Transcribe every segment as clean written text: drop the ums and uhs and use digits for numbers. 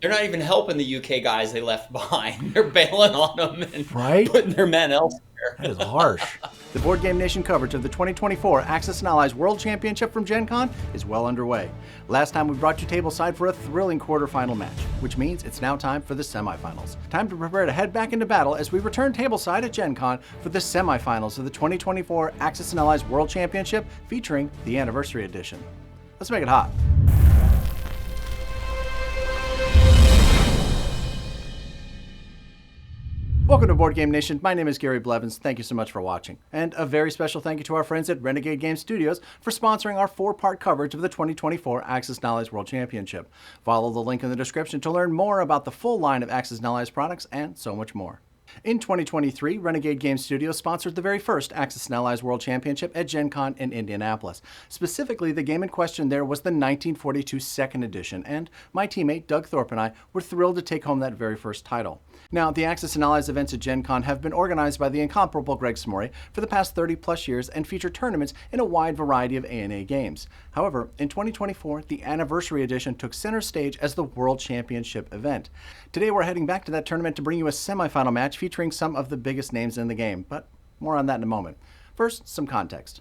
They're not even helping the UK guys they left behind. They're bailing on them and Right? putting their men elsewhere. That is harsh. The Board Game Nation coverage of the 2024 Axis and Allies World Championship from Gen Con is well underway. Last time we brought you tableside for a thrilling quarterfinal match, which means it's now time for the semifinals. Time to prepare to head back into battle as we return tableside at Gen Con for the semifinals of the 2024 Axis and Allies World Championship featuring the Anniversary Edition. Let's make it hot. Welcome to Board Game Nation. My name is Gary Blevins. Thank you so much for watching. And a very special thank you to our friends at Renegade Game Studios for sponsoring our 4-part coverage of the 2024 Axis and Allies World Championship. Follow the link in the description to learn more about the full line of Axis and Allies products and so much more. In 2023, Renegade Game Studios sponsored the very first Axis and Allies World Championship at Gen Con in Indianapolis. Specifically, the game in question there was the 1942 Second Edition, and my teammate Doug Thorpe and I were thrilled to take home that very first title. Now, the Axis and Allies events at Gen Con have been organized by the incomparable Greg Smorey for the past 30+ years and feature tournaments in a wide variety of A&A games. However, in 2024, the Anniversary Edition took center stage as the World Championship event. Today, we're heading back to that tournament to bring you a semifinal match featuring some of the biggest names in the game, but more on that in a moment. First, some context.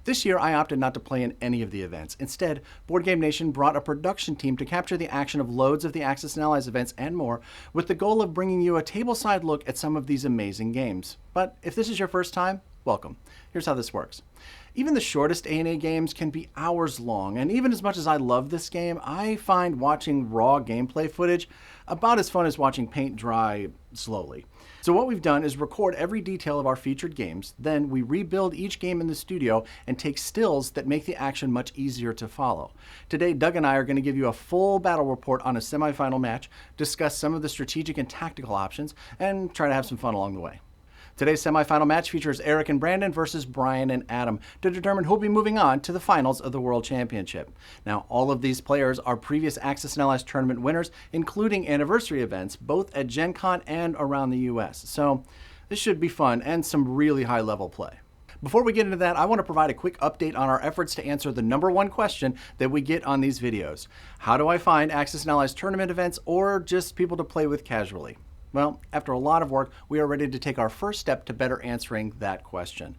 This year, I opted not to play in any of the events. Instead, Board Game Nation brought a production team to capture the action of loads of the Axis and Allies events and more, with the goal of bringing you a tableside look at some of these amazing games. But if this is your first time, welcome. Here's how this works. Even the shortest A&A games can be hours long, and even as much as I love this game, I find watching raw gameplay footage about as fun as watching paint dry slowly. So what we've done is record every detail of our featured games, then we rebuild each game in the studio and take stills that make the action much easier to follow. Today, Doug and I are going to give you a full battle report on a semifinal match, discuss some of the strategic and tactical options, and try to have some fun along the way. Today's semifinal match features Eric and Brandon versus Brian and Adam to determine who'll be moving on to the finals of the World Championship. Now, all of these players are previous Axis and Allies tournament winners, including anniversary events, both at Gen Con and around the US. So this should be fun and some really high-level play. Before we get into that, I want to provide a quick update on our efforts to answer the #1 question that we get on these videos. How do I find Axis and Allies tournament events or just people to play with casually? Well, after a lot of work, we are ready to take our first step to better answering that question.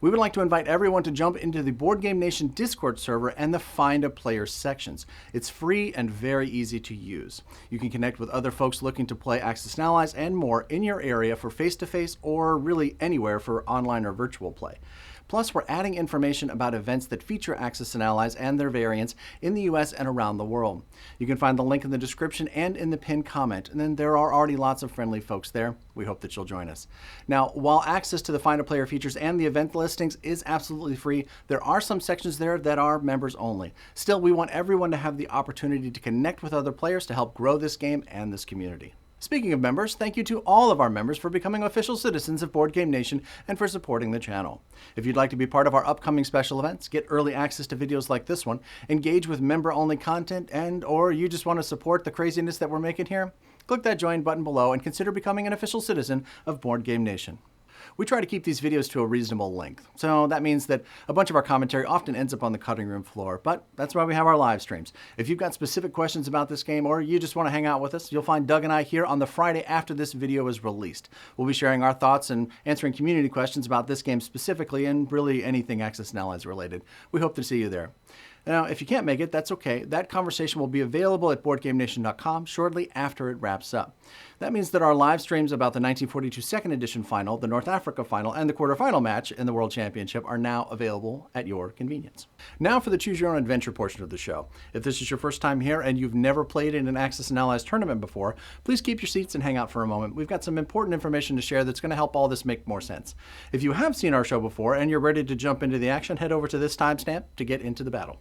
We would like to invite everyone to jump into the Board Game Nation Discord server and the Find a Player sections. It's free and very easy to use. You can connect with other folks looking to play Axis and Allies and more in your area for face-to-face or really anywhere for online or virtual play. Plus, we're adding information about events that feature Axis and Allies and their variants in the US and around the world. You can find the link in the description and in the pinned comment, and then there are already lots of friendly folks there. We hope that you'll join us. Now, while access to the Find a Player features and the event listings is absolutely free, there are some sections there that are members only. Still, we want everyone to have the opportunity to connect with other players to help grow this game and this community. Speaking of members, thank you to all of our members for becoming official citizens of Board Game Nation and for supporting the channel. If you'd like to be part of our upcoming special events, get early access to videos like this one, engage with member-only content, or you just want to support the craziness that we're making here, click that join button below and consider becoming an official citizen of Board Game Nation. We try to keep these videos to a reasonable length, so that means that a bunch of our commentary often ends up on the cutting room floor, but that's why we have our live streams. If you've got specific questions about this game or you just want to hang out with us, you'll find Doug and I here on the Friday after this video is released. We'll be sharing our thoughts and answering community questions about this game specifically and really anything Axis and Allies related. We hope to see you there. Now, if you can't make it, that's okay. That conversation will be available at BoardGameNation.com shortly after it wraps up. That means that our live streams about the 1942 Second Edition final, the North Africa final, and the quarterfinal match in the World Championship are now available at your convenience. Now for the Choose Your Own Adventure portion of the show. If this is your first time here and you've never played in an Axis and Allies tournament before, please keep your seats and hang out for a moment. We've got some important information to share that's going to help all this make more sense. If you have seen our show before and you're ready to jump into the action, head over to this timestamp to get into the battle.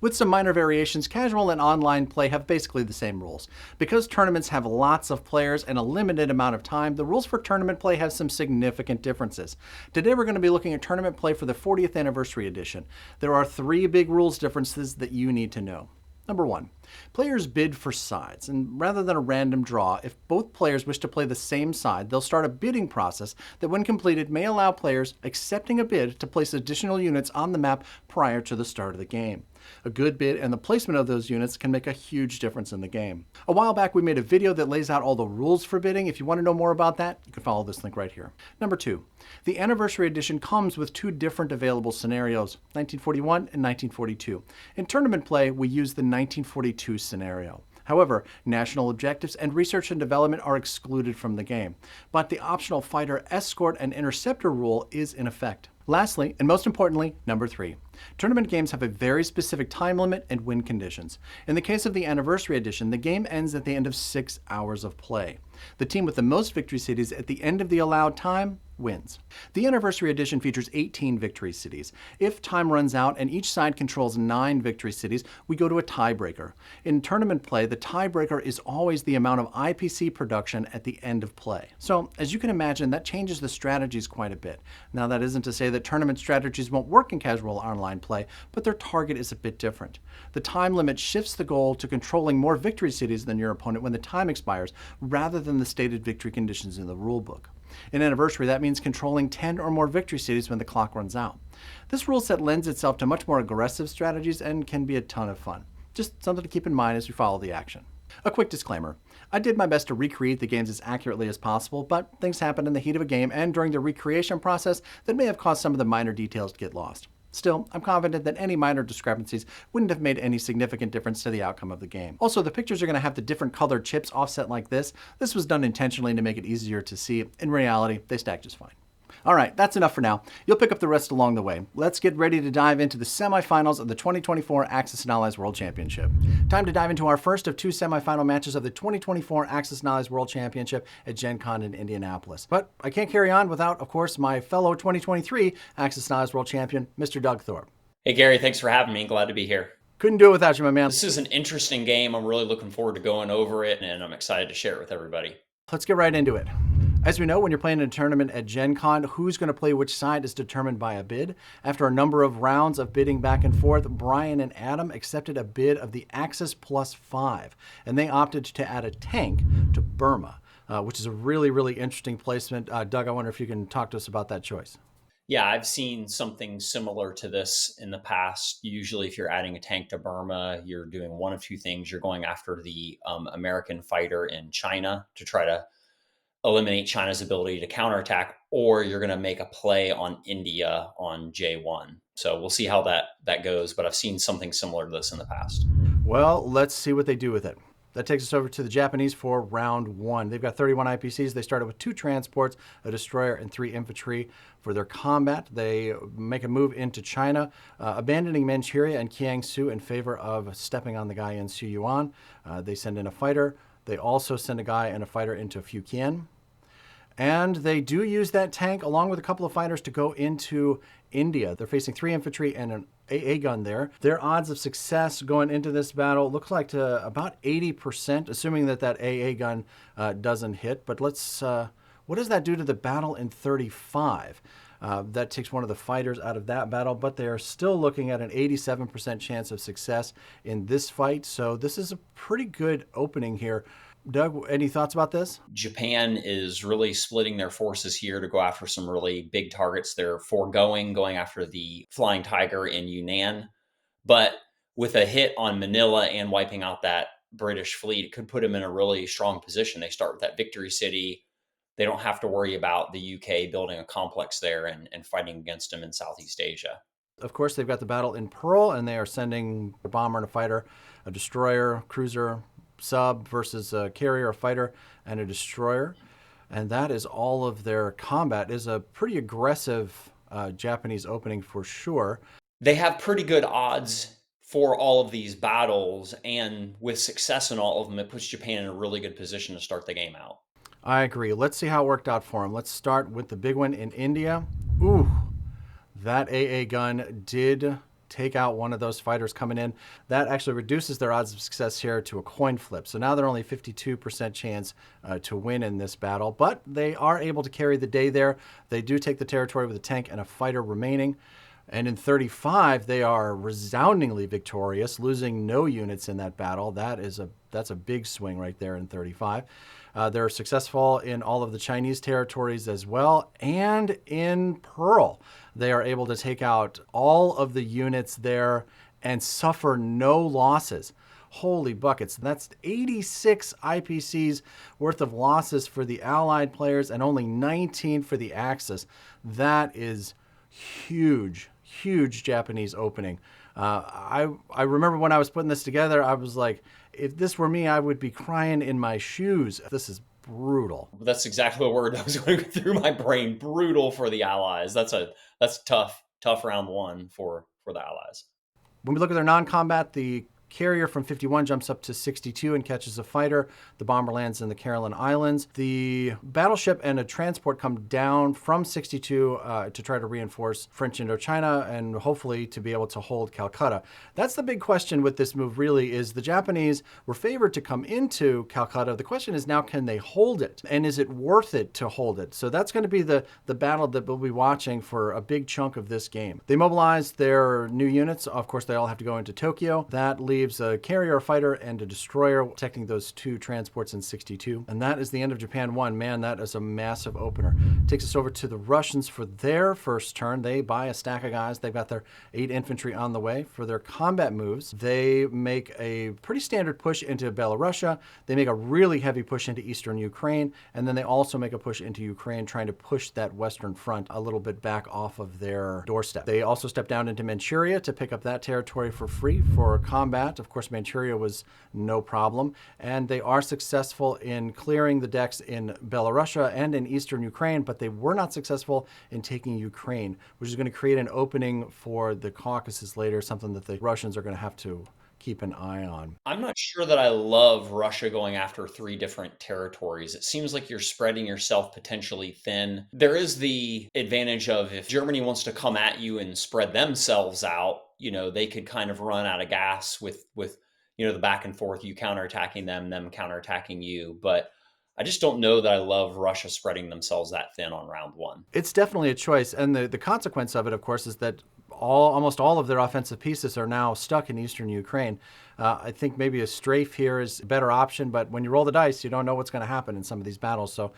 With some minor variations, casual and online play have basically the same rules. Because tournaments have lots of players and a limited amount of time, the rules for tournament play have some significant differences. Today we're going to be looking at tournament play for the 40th Anniversary Edition. There are 3 big rules differences that you need to know. Number 1, players bid for sides, and rather than a random draw, if both players wish to play the same side, they'll start a bidding process that when completed may allow players accepting a bid to place additional units on the map prior to the start of the game. A good bid and the placement of those units can make a huge difference in the game. A while back we made a video that lays out all the rules for bidding. If you want to know more about that, you can follow this link right here. Number 2, the Anniversary Edition comes with 2 different available scenarios, 1941 and 1942. In tournament play, we use the 1942 scenario. However, national objectives and research and development are excluded from the game, but the optional fighter, escort, and interceptor rule is in effect. Lastly, and most importantly, number 3, tournament games have a very specific time limit and win conditions. In the case of the Anniversary Edition, the game ends at the end of 6 hours of play. The team with the most victory cities at the end of the allowed time wins. The Anniversary Edition features 18 victory cities. If time runs out and each side controls 9 victory cities, we go to a tiebreaker. In tournament play, the tiebreaker is always the amount of IPC production at the end of play. So, as you can imagine, that changes the strategies quite a bit. Now, that isn't to say that tournament strategies won't work in casual online play, but their target is a bit different. The time limit shifts the goal to controlling more victory cities than your opponent when the time expires, rather than the stated victory conditions in the rulebook. In Anniversary, that means controlling 10 or more victory cities when the clock runs out. This rule set lends itself to much more aggressive strategies and can be a ton of fun. Just something to keep in mind as you follow the action. A quick disclaimer. I did my best to recreate the games as accurately as possible, but things happen in the heat of a game and during the recreation process that may have caused some of the minor details to get lost. Still, I'm confident that any minor discrepancies wouldn't have made any significant difference to the outcome of the game. Also, the pictures are going to have the different colored chips offset like this. This was done intentionally to make it easier to see. In reality, they stack just fine. All right, that's enough for now. You'll pick up the rest along the way. Let's get ready to dive into the semifinals of the 2024 Axis and Allies World Championship. Time to dive into our first of 2 semifinal matches of the 2024 Axis and Allies World Championship at Gen Con in Indianapolis. But I can't carry on without, of course, my fellow 2023 Axis and Allies World Champion, Mr. Doug Thorpe. Hey, Gary, thanks for having me. Glad to be here. Couldn't do it without you, my man. This is an interesting game. I'm really looking forward to going over it, and I'm excited to share it with everybody. Let's get right into it. As we know, when you're playing in a tournament at Gen Con, who's going to play which side is determined by a bid. After a number of rounds of bidding back and forth, Brian and Adam accepted a bid of the Axis +5, and they opted to add a tank to Burma, which is a really, really interesting placement. Doug, I wonder if you can talk to us about that choice. Yeah, I've seen something similar to this in the past. Usually, if you're adding a tank to Burma, you're doing one of 2 things. You're going after the American fighter in China to try to eliminate China's ability to counterattack, or you're going to make a play on India on J1. So we'll see how that goes, but I've seen something similar to this in the past. Well, let's see what they do with it. That takes us over to the Japanese for round 1. They've got 31 IPCs. They started with 2 transports, a destroyer, and 3 infantry for their combat. They make a move into China, abandoning Manchuria and Kiangsu in favor of stepping on the guy in Suyuan. They send in a fighter. They also send a guy and a fighter into Fujian. And they do use that tank along with a couple of fighters to go into India. They're facing 3 infantry and an AA gun there. Their odds of success going into this battle looks like to about 80%, assuming that AA gun doesn't hit. But let's, what does that do to the battle in 35? That takes one of the fighters out of that battle, but they are still looking at an 87% chance of success in this fight. So this is a pretty good opening here. Doug, any thoughts about this? Japan is really splitting their forces here to go after some really big targets. They're going after the Flying Tiger in Yunnan. But with a hit on Manila and wiping out that British fleet, it could put them in a really strong position. They start with that victory city. They don't have to worry about the UK building a complex there and fighting against them in Southeast Asia. Of course, they've got the battle in Pearl, and they are sending a bomber and a fighter, a destroyer, cruiser, sub versus a carrier, a fighter, and a destroyer. And that is all of their combat. It is a pretty aggressive Japanese opening for sure. They have pretty good odds for all of these battles, and with success in all of them, it puts Japan in a really good position to start the game out. I agree. Let's see how it worked out for them. Let's start with the big one in India. Ooh, that AA gun did take out one of those fighters coming in. That actually reduces their odds of success here to a coin flip. So now they're only 52% chance to win in this battle, but they are able to carry the day there. They do take the territory with a tank and a fighter remaining. And in 35, they are resoundingly victorious, losing no units in that battle. That's a big swing right there in 35. They're successful in all of the Chinese territories as well, and in Pearl. They are able to take out all of the units there and suffer no losses. Holy buckets. That's 86 IPCs worth of losses for the Allied players and only 19 for the Axis. That is huge, huge Japanese opening. I remember when I was putting this together, I was like, if this were me, I would be crying in my shoes. This is brutal. That's exactly the word that was going through my brain. Brutal for the Allies. That's tough round one for the Allies. When we look at their non-combat, the carrier from 51 jumps up to 62 and catches a fighter. The bomber lands in the Caroline Islands. The battleship and a transport come down from 62 to try to reinforce French Indochina and hopefully to be able to hold Calcutta. That's the big question with this move, really, is the Japanese were favored to come into Calcutta. The question is now, can they hold it? And is it worth it to hold it? So that's going to be the battle that we'll be watching for a big chunk of this game. They mobilize their new units. Of course, they all have to go into Tokyo. That leaves a carrier, a fighter, and a destroyer, protecting those two transports in 62. And that is the end of Japan 1. Man, that is a massive opener. Takes us over to the Russians for their first turn. They buy a stack of guys. They've got their 8 infantry on the way. For their combat moves, they make a pretty standard push into Belarusia. They make a really heavy push into eastern Ukraine. And then they also make a push into Ukraine, trying to push that western front a little bit back off of their doorstep. They also step down into Manchuria to pick up that territory for free for combat. Of course, Manchuria was no problem, and they are successful in clearing the decks in Belarusia and in eastern Ukraine, but they were not successful in taking Ukraine, which is going to create an opening for the Caucasus later, something that the Russians are going to have to keep an eye on. I'm not sure that I love Russia going after 3 different territories. It seems like you're spreading yourself potentially thin. There is the advantage of if Germany wants to come at you and spread themselves out, they could kind of run out of gas with the back and forth, you counterattacking them counterattacking you. But I just don't know that I love Russia spreading themselves that thin on round 1. It's definitely a choice. And the consequence of it, of course, is that almost all of their offensive pieces are now stuck in eastern Ukraine. I think maybe a strafe here is a better option, but when you roll the dice, you don't know what's going to happen in some of these battles. So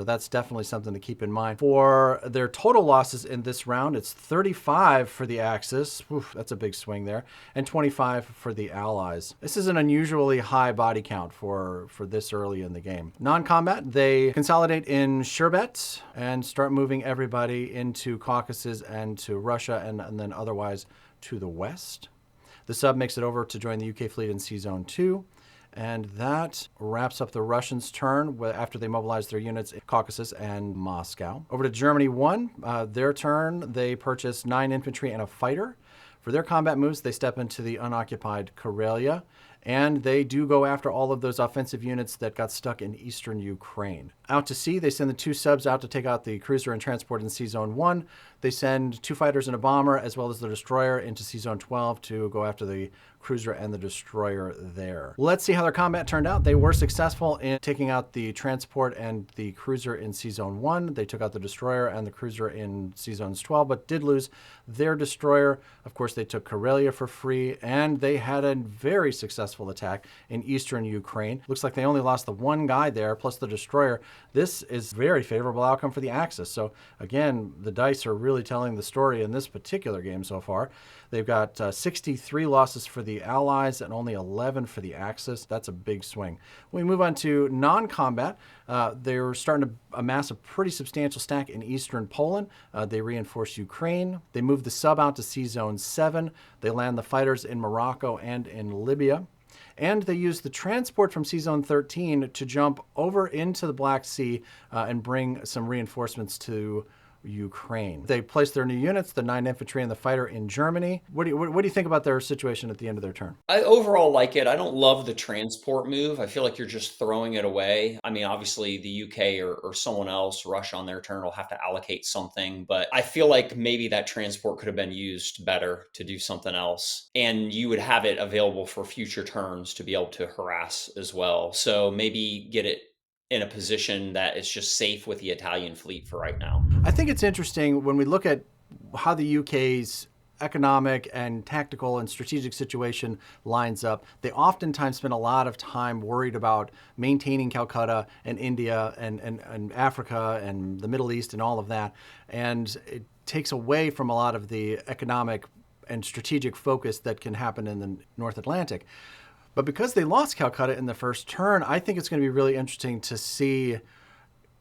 that's definitely something to keep in mind. For their total losses in this round, it's 35 for the Axis. Oof, that's a big swing there. And 25 for the Allies. This is an unusually high body count for this early in the game. Non-combat, they consolidate in Sherbet and start moving everybody into Caucasus and to Russia and then otherwise to the west. The sub makes it over to join the UK fleet in Sea Zone 2. And that wraps up the Russians' turn after they mobilize their units in Caucasus and Moscow. Over to Germany 1. Their turn, they purchase 9 infantry and a fighter. For their combat moves, they step into the unoccupied Karelia. And they do go after all of those offensive units that got stuck in eastern Ukraine. Out to sea, they send the 2 subs out to take out the cruiser and transport in Sea Zone 1. They send 2 fighters and a bomber, as well as the destroyer, into Sea Zone 12 to go after the cruiser and the destroyer there. Let's see how their combat turned out. They were successful in taking out the transport and the cruiser in Sea Zone 1. They took out the destroyer and the cruiser in Sea Zones 12, but did lose their destroyer. Of course, they took Karelia for free, and they had a very successful attack in eastern Ukraine. Looks like they only lost the 1 guy there, plus the destroyer. This is very favorable outcome for the Axis. So again, the dice are really telling the story in this particular game so far. They've got 63 losses for the Allies and only 11 for the Axis. That's a big swing. When we move on to non-combat, they're starting to amass a pretty substantial stack in eastern Poland. They reinforce Ukraine. They move the sub out to Sea Zone 7. They land the fighters in Morocco and in Libya. And they use the transport from Sea Zone 13 to jump over into the Black Sea and bring some reinforcements to Ukraine. They place their new units, the 9 infantry and the fighter, in Germany. What do you think about their situation at the end of their turn? I overall like it. I don't love the transport move. I feel like you're just throwing it away. I mean, obviously the UK or someone else, Russia on their turn, will have to allocate something, but I feel like maybe that transport could have been used better to do something else. And you would have it available for future turns to be able to harass as well. So maybe get it in a position that is just safe with the Italian fleet for right now. I think it's interesting when we look at how the UK's economic and tactical and strategic situation lines up. They oftentimes spend a lot of time worried about maintaining Calcutta and India and Africa and the Middle East and all of that. And it takes away from a lot of the economic and strategic focus that can happen in the North Atlantic. But because they lost Calcutta in the first turn, I think it's going to be really interesting to see,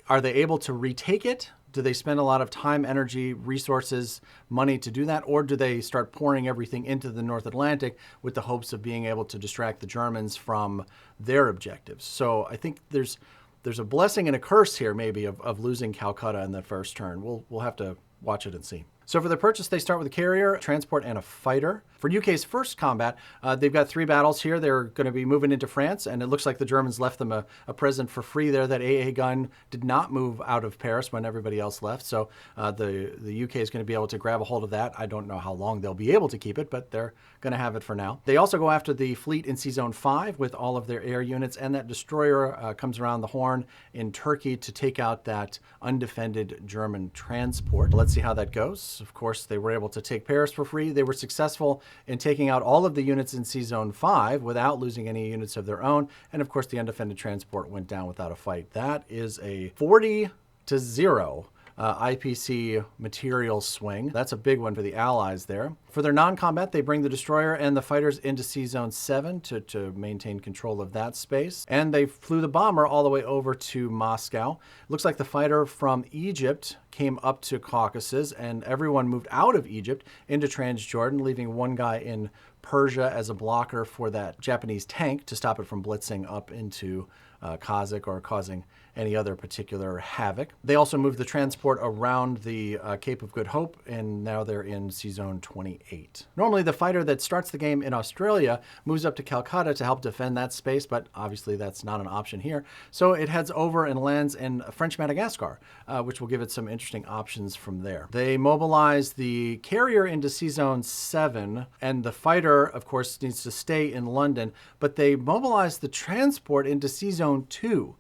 are they able to retake it? Do they spend a lot of time, energy, resources, money to do that? Or do they start pouring everything into the North Atlantic with the hopes of being able to distract the Germans from their objectives? So I think there's a blessing and a curse here, maybe, of losing Calcutta in the first turn. We'll have to watch it and see. So for the purchase, they start with a carrier, transport, and a fighter. For UK's first combat, they've got 3 battles here. They're going to be moving into France, and it looks like the Germans left them a present for free there. That AA gun did not move out of Paris when everybody else left, so the UK is going to be able to grab a hold of that. I don't know how long they'll be able to keep it, but they're going to have it for now. They also go after the fleet in Sea Zone 5 with all of their air units, and that destroyer comes around the Horn in Turkey to take out that undefended German transport. Let's see how that goes. Of course, they were able to take Paris for free. They were successful in taking out all of the units in Sea Zone 5 without losing any units of their own. And of course, the undefended transport went down without a fight. That is a 40-0 IPC material swing. That's a big one for the Allies there. For their non-combat, they bring the destroyer and the fighters into Sea Zone 7 to maintain control of that space. And they flew the bomber all the way over to Moscow. Looks like the fighter from Egypt came up to Caucasus, and everyone moved out of Egypt into Transjordan, leaving one guy in Persia as a blocker for that Japanese tank to stop it from blitzing up into Kazakh or causing any other particular havoc. They also moved the transport around the Cape of Good Hope, and now they're in Sea Zone 28. Normally, the fighter that starts the game in Australia moves up to Calcutta to help defend that space, but obviously that's not an option here. So it heads over and lands in French Madagascar, which will give it some interesting options from there. They mobilize the carrier into Sea Zone 7, and the fighter, of course, needs to stay in London, but they mobilize the transport into Sea Zone 2,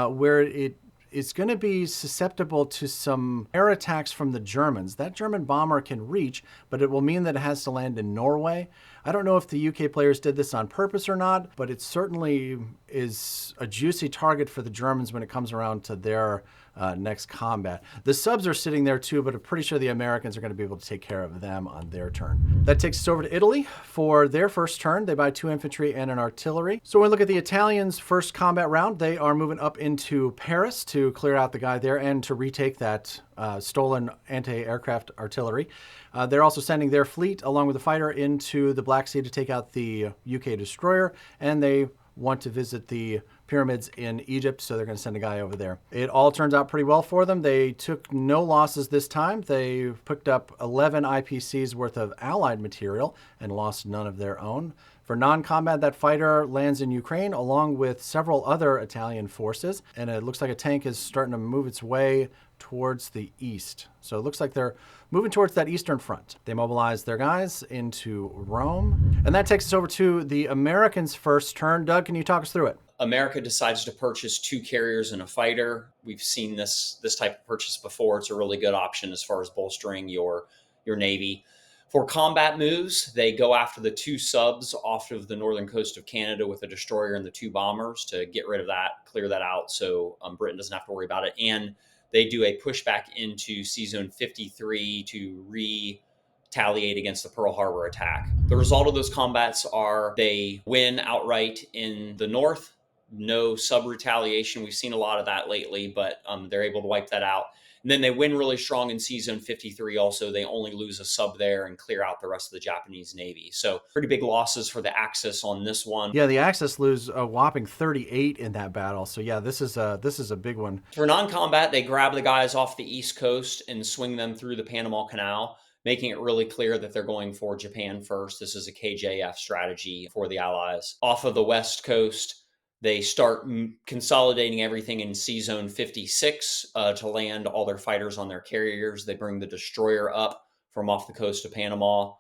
where it is going to be susceptible to some air attacks from the Germans. That German bomber can reach, but it will mean that it has to land in Norway. I don't know if the UK players did this on purpose or not, but it certainly is a juicy target for the Germans when it comes around to their next combat. The subs are sitting there too, but I'm pretty sure the Americans are going to be able to take care of them on their turn. That takes us over to Italy. For their first turn, they buy 2 infantry and an artillery. So when we look at the Italians' first combat round, they are moving up into Paris to clear out the guy there and to retake that stolen anti-aircraft artillery. They're also sending their fleet along with the fighter into the Black Sea to take out the UK destroyer, and they want to visit the pyramids in Egypt, so they're going to send a guy over there. It all turns out pretty well for them. They took no losses this time. They picked up 11 IPCs worth of Allied material and lost none of their own. For non-combat, that fighter lands in Ukraine along with several other Italian forces, and it looks like a tank is starting to move its way towards the east. So it looks like they're moving towards that eastern front. They mobilize their guys into Rome. And that takes us over to the Americans' first turn. Doug, can you talk us through it? America decides to purchase 2 carriers and a fighter. We've seen this type of purchase before. It's a really good option as far as bolstering your Navy. For combat moves, they go after the 2 subs off of the northern coast of Canada with a destroyer and the 2 bombers to get rid of that, clear that out so Britain doesn't have to worry about it. And they do a pushback into Sea Zone 53 to retaliate against the Pearl Harbor attack. The result of those combats are they win outright in the north. No sub-retaliation. We've seen a lot of that lately, but they're able to wipe that out. And then they win really strong in Sea Zone 53 also. They only lose a sub there and clear out the rest of the Japanese Navy. So pretty big losses for the Axis on this one. Yeah, the Axis lose a whopping 38 in that battle. So yeah, this is a big one. For non-combat, they grab the guys off the East Coast and swing them through the Panama Canal, making it really clear that they're going for Japan first. This is a KJF strategy for the Allies. Off of the West Coast, they start consolidating everything in Sea Zone 56 to land all their fighters on their carriers. They bring the destroyer up from off the coast of Panama,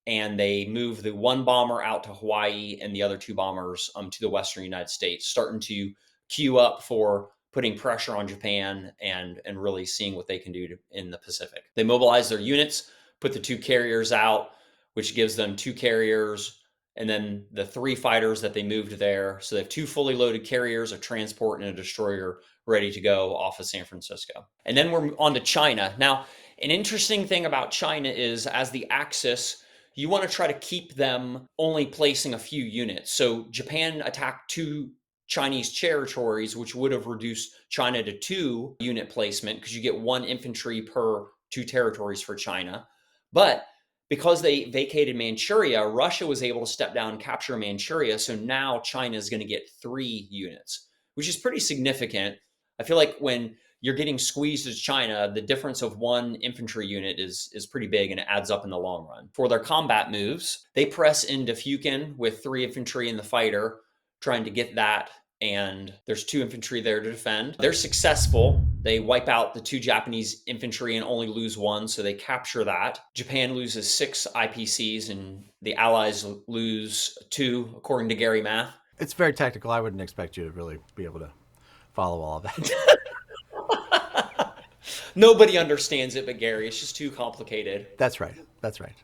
and they move the 1 bomber out to Hawaii and the other 2 bombers to the western United States, starting to queue up for putting pressure on Japan and really seeing what they can do in the Pacific. They mobilize their units, put the 2 carriers out, which gives them 2 carriers, and then the 3 fighters that they moved there. So they have 2 fully loaded carriers, a transport, and a destroyer ready to go off of San Francisco. And then we're on to China. Now, an interesting thing about China is as the Axis, you want to try to keep them only placing a few units. So Japan attacked 2 Chinese territories, which would have reduced China to 2 unit placement because you get 1 infantry per 2 territories for China. But because they vacated Manchuria, Russia was able to step down and capture Manchuria. So now China is going to get 3 units, which is pretty significant. I feel like when you're getting squeezed as China, the difference of 1 infantry unit is pretty big and it adds up in the long run. For their combat moves, they press into Fukin with 3 infantry in the fighter, trying to get that, and there's 2 infantry there to defend. They're successful. They wipe out the 2 Japanese infantry and only lose 1, so they capture that. Japan loses 6 IPCs and the Allies lose 2, according to Gary Math. It's very technical. I wouldn't expect you to really be able to follow all of that. Nobody understands it but Gary. It's just too complicated. That's right. That's right.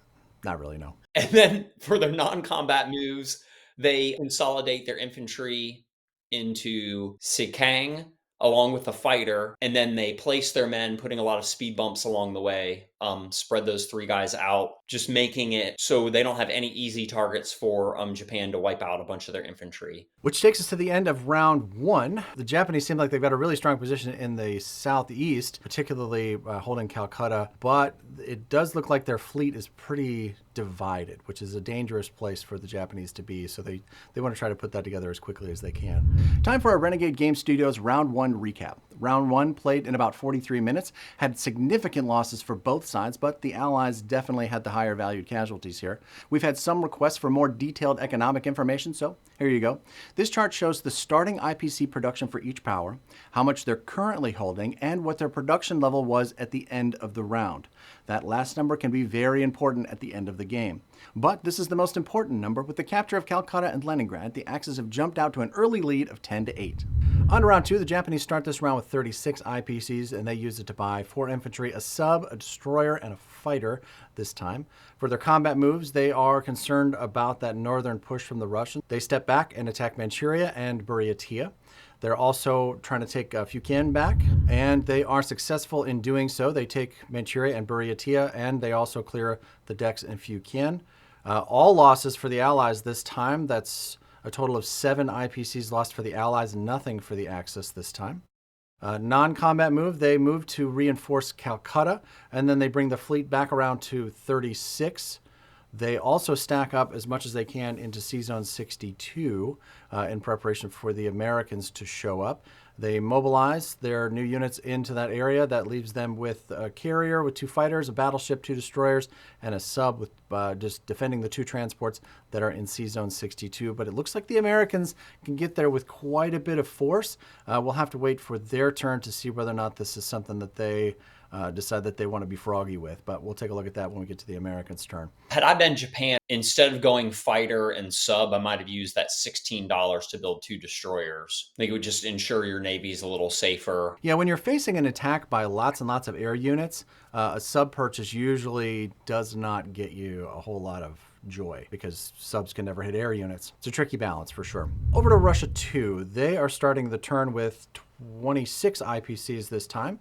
Not really, no. And then for their non-combat moves, they consolidate their infantry into Sikang along with the fighter, and then they place their men, putting a lot of speed bumps along the way, spread those 3 guys out, just making it so they don't have any easy targets for Japan to wipe out a bunch of their infantry. Which takes us to the end of round 1. The Japanese seem like they've got a really strong position in the southeast, particularly holding Calcutta, but it does look like their fleet is pretty divided, which is a dangerous place for the Japanese to be, so they want to try to put that together as quickly as they can. Time for our Renegade Game Studios round 1 recap. Round 1 played in about 43 minutes, had significant losses for both sides, but the Allies definitely had the higher valued casualties here. We've had some requests for more detailed economic information, so here you go. This chart shows the starting IPC production for each power, how much they're currently holding, and what their production level was at the end of the round. That last number can be very important at the end of the game. But this is the most important number. With the capture of Calcutta and Leningrad, the Axis have jumped out to an early lead of 10-8. On to round 2, the Japanese start this round with 36 IPCs, and they use it to buy 4 infantry, a sub, a destroyer, and a fighter this time. For their combat moves, they are concerned about that northern push from the Russians. They step back and attack Manchuria and Buryatia. They're also trying to take Fukin back, and they are successful in doing so. They take Manchuria and Buryatia, and they also clear the decks in Fukin. All losses for the Allies this time. That's a total of 7 IPCs lost for the Allies, nothing for the Axis this time. Non-combat move, they move to reinforce Calcutta, and then they bring the fleet back around to 36. They also stack up as much as they can into C-Zone 62 in preparation for the Americans to show up. They mobilize their new units into that area. That leaves them with a carrier with 2 fighters, a battleship, 2 destroyers, and a sub with just defending the 2 transports that are in C-Zone 62. But it looks like the Americans can get there with quite a bit of force. We'll have to wait for their turn to see whether or not this is something that they decide that they want to be froggy with, but we'll take a look at that when we get to the Americans' turn. Had I been Japan, instead of going fighter and sub, I might have used that $16 to build 2 destroyers. I think it would just ensure your Navy's a little safer. Yeah, when you're facing an attack by lots and lots of air units, a sub purchase usually does not get you a whole lot of joy because subs can never hit air units. It's a tricky balance for sure. Over to Russia 2. They are starting the turn with 26 IPCs this time.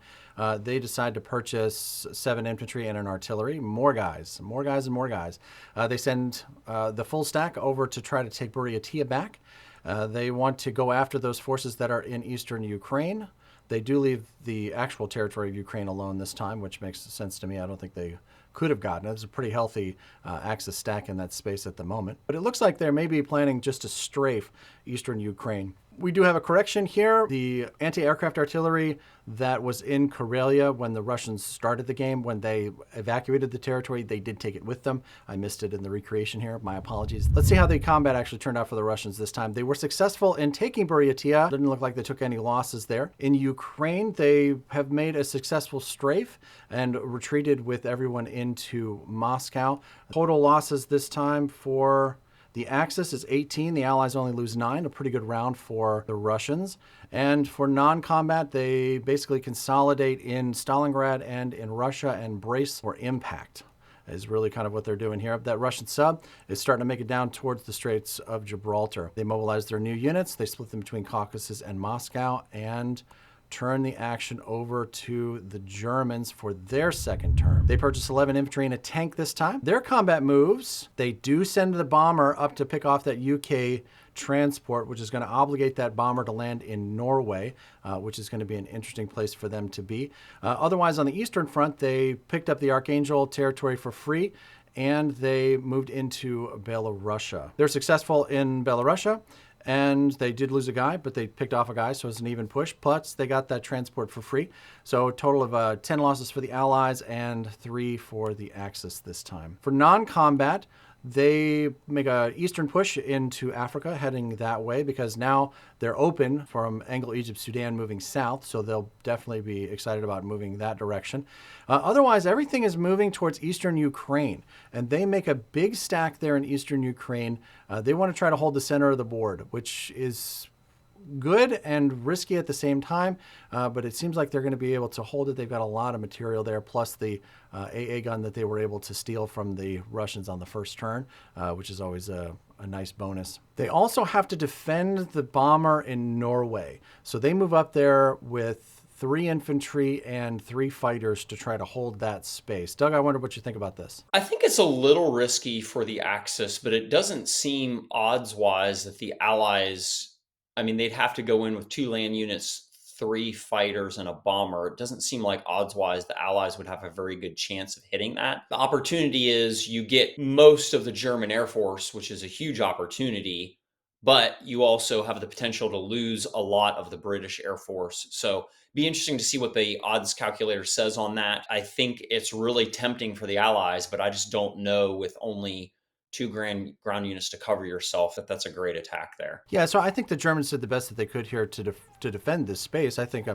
They decide to purchase 7 infantry and an artillery. More guys, more guys, and more guys. They send the full stack over to try to take Buryatia back. They want to go after those forces that are in eastern Ukraine. They do leave the actual territory of Ukraine alone this time, which makes sense to me. I don't think they could have gotten it. It's a pretty healthy Axis stack in that space at the moment. But it looks like they're maybe planning just to strafe eastern Ukraine. We do have a correction here. The anti-aircraft artillery that was in Karelia when the Russians started the game, when they evacuated the territory, they did take it with them. I missed it in the recreation here. My apologies. Let's see how the combat actually turned out for the Russians this time. They were successful in taking Buryatia. Didn't look like they took any losses there. In Ukraine, they have made a successful strafe and retreated with everyone into Moscow. Total losses this time for the Axis is 18. The Allies only lose 9, a pretty good round for the Russians. And for non-combat, they basically consolidate in Stalingrad and in Russia and brace for impact is really kind of what they're doing here. That Russian sub is starting to make it down towards the Straits of Gibraltar. They mobilize their new units. They split them between Caucasus and Moscow, and turn the action over to the Germans for their second turn. They purchase 11 infantry and a tank this time. Their combat moves, they do send the bomber up to pick off that UK transport, which is going to obligate that bomber to land in Norway, which is going to be an interesting place for them to be. Otherwise, on the Eastern Front, they picked up the Archangel territory for free, and they moved into Belarusia. They're successful in Belarusia, and they did lose a guy, but they picked off a guy, so it's an even push. Plus, they got that transport for free. So a total of 10 losses for the Allies and 3 for the Axis this time. For non-combat, they make a eastern push into Africa, heading that way, because now they're open from Anglo Egypt, Sudan, moving south, so they'll definitely be excited about moving that direction. Otherwise, everything is moving towards eastern Ukraine, and they make a big stack there in eastern Ukraine. They want to try to hold the center of the board, which is good and risky at the same time, but it seems like they're going to be able to hold it. They've got a lot of material there, plus the AA gun that they were able to steal from the Russians on the first turn, which is always a nice bonus. They also have to defend the bomber in Norway, so they move up there with 3 infantry and 3 fighters to try to hold that space. Doug, I wonder what you think about this. I think it's a little risky for the Axis, but it doesn't seem odds-wise that the Allies, I mean, they'd have to go in with 2 land units, 3 fighters, and a bomber. It doesn't seem like odds-wise the Allies would have a very good chance of hitting that. The opportunity is you get most of the German Air Force, which is a huge opportunity, but you also have the potential to lose a lot of the British Air Force. So be interesting to see what the odds calculator says on that. I think it's really tempting for the Allies, but I just don't know with only 2 ground units to cover yourself that's a great attack there. Yeah, so I think the Germans did the best that they could here to defend this space. I think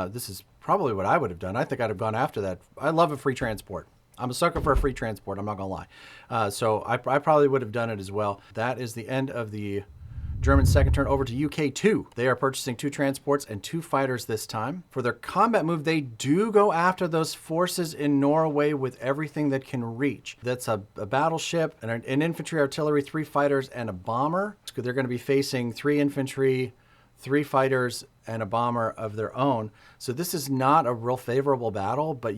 this is probably what I would have done. I think I'd have gone after that. I love a free transport. I'm a sucker for a free transport, I'm not going to lie. So I probably would have done it as well. That is the end of the German second turn. Over to UK 2. They are purchasing 2 transports and 2 fighters this time. For their combat move, they do go after those forces in Norway with everything that can reach. That's a battleship, an infantry, artillery, 3 fighters, and a bomber. They're going to be facing 3 infantry, 3 fighters, and a bomber of their own. So this is not a real favorable battle, but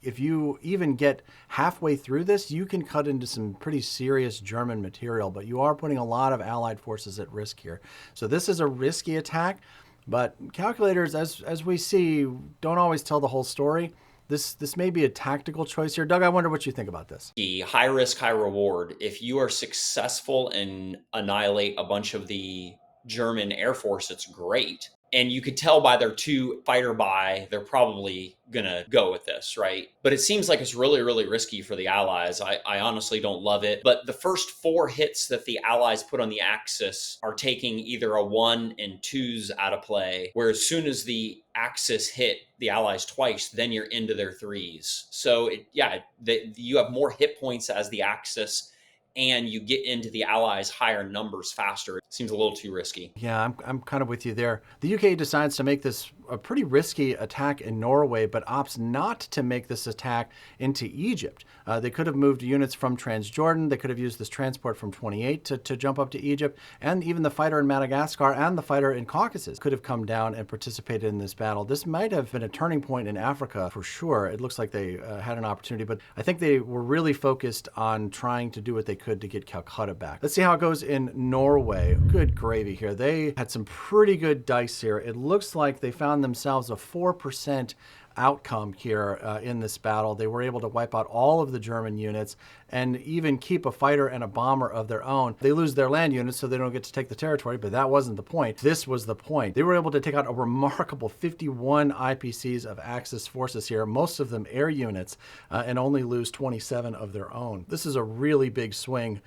if you even get halfway through this, you can cut into some pretty serious German material, but you are putting a lot of Allied forces at risk here. So this is a risky attack, but calculators, as we see, don't always tell the whole story. This may be a tactical choice here. Doug, I wonder what you think about this. The high risk, high reward. If you are successful and annihilate a bunch of the German Air Force, it's great. And you could tell by their 2 fighter buy, they're probably going to go with this, right? But it seems like it's really, really risky for the Allies. I honestly don't love it. But the first 4 hits that the Allies put on the Axis are taking either a 1 and 2s out of play, where as soon as the Axis hit the Allies twice, then you're into their 3s. So, you have more hit points as the Axis, and you get into the Allies' higher numbers faster. It seems a little too risky. Yeah, I'm kind of with you there. The UK decides to make this a pretty risky attack in Norway, but opts not to make this attack into Egypt. They could have moved units from Transjordan. They could have used this transport from 28 to jump up to Egypt. And even the fighter in Madagascar and the fighter in Caucasus could have come down and participated in this battle. This might have been a turning point in Africa for sure. It looks like they had an opportunity, but I think they were really focused on trying to do what they could to get Calcutta back. Let's see how it goes in Norway. Good gravy here. They had some pretty good dice here. It looks like they found themselves a 4% outcome here in this battle. They were able to wipe out all of the German units and even keep a fighter and a bomber of their own. They lose their land units, so they don't get to take the territory, but that wasn't the point. This was the point. They were able to take out a remarkable 51 IPCs of Axis forces here, most of them air units, and only lose 27 of their own. This is a really big swing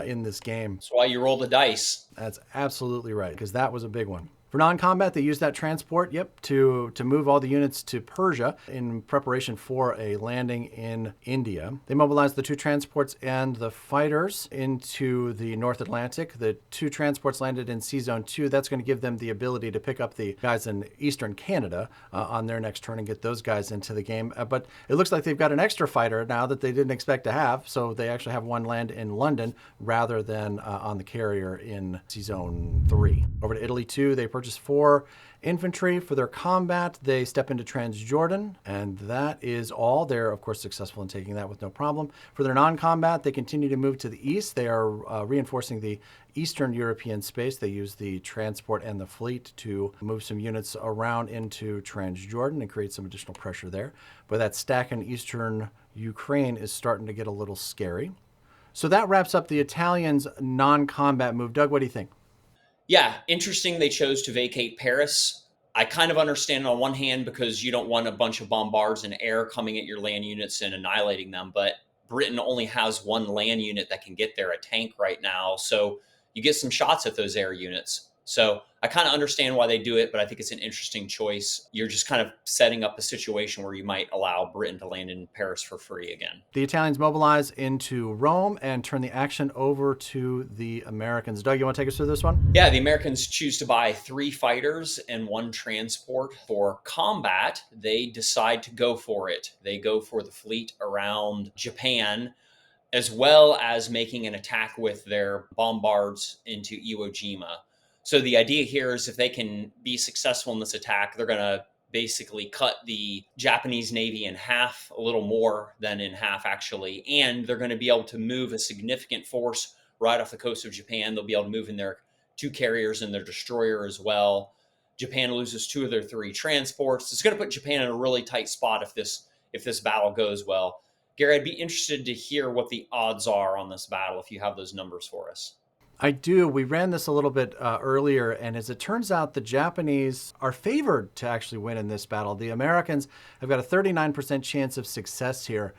in this game. That's why you roll the dice. That's absolutely right, because that was a big one. For non-combat, they used that transport, to move all the units to Persia in preparation for a landing in India. They mobilized the 2 transports and the fighters into the North Atlantic. The 2 transports landed in Sea Zone 2. That's going to give them the ability to pick up the guys in Eastern Canada on their next turn and get those guys into the game. But it looks like they've got an extra fighter now that they didn't expect to have, so they actually have one land in London rather than on the carrier in Sea Zone 3. Over to Italy 2, they purchase 4 infantry for their combat. They step into Transjordan, and that is all. They're, of course, successful in taking that with no problem. For their non-combat, they continue to move to the east. They are reinforcing the Eastern European space. They use the transport and the fleet to move some units around into Transjordan and create some additional pressure there. But that stack in Eastern Ukraine is starting to get a little scary. So that wraps up the Italians' non-combat move. Doug, what do you think? Yeah, interesting they chose to vacate Paris. I kind of understand on one hand because you don't want a bunch of bombards and air coming at your land units and annihilating them, but Britain only has one land unit that can get there, a tank right now. So you get some shots at those air units. So I kind of understand why they do it, but I think it's an interesting choice. You're just kind of setting up a situation where you might allow Britain to land in Paris for free again. The Italians mobilize into Rome and turn the action over to the Americans. Doug, you want to take us through this one? Yeah, the Americans choose to buy 3 fighters and 1 transport. For combat, they decide to go for it. They go for the fleet around Japan, as well as making an attack with their bombards into Iwo Jima. So the idea here is if they can be successful in this attack, they're going to basically cut the Japanese Navy in half, a little more than in half actually, and they're going to be able to move a significant force right off the coast of Japan. They'll be able to move in their 2 carriers and their destroyer as well. Japan loses 2 of their 3 transports. It's going to put Japan in a really tight spot if this battle goes well. Gary, I'd be interested to hear what the odds are on this battle if you have those numbers for us. I do. We ran this a little bit earlier, and as it turns out, the Japanese are favored to actually win in this battle. The Americans have got a 39% chance of success here.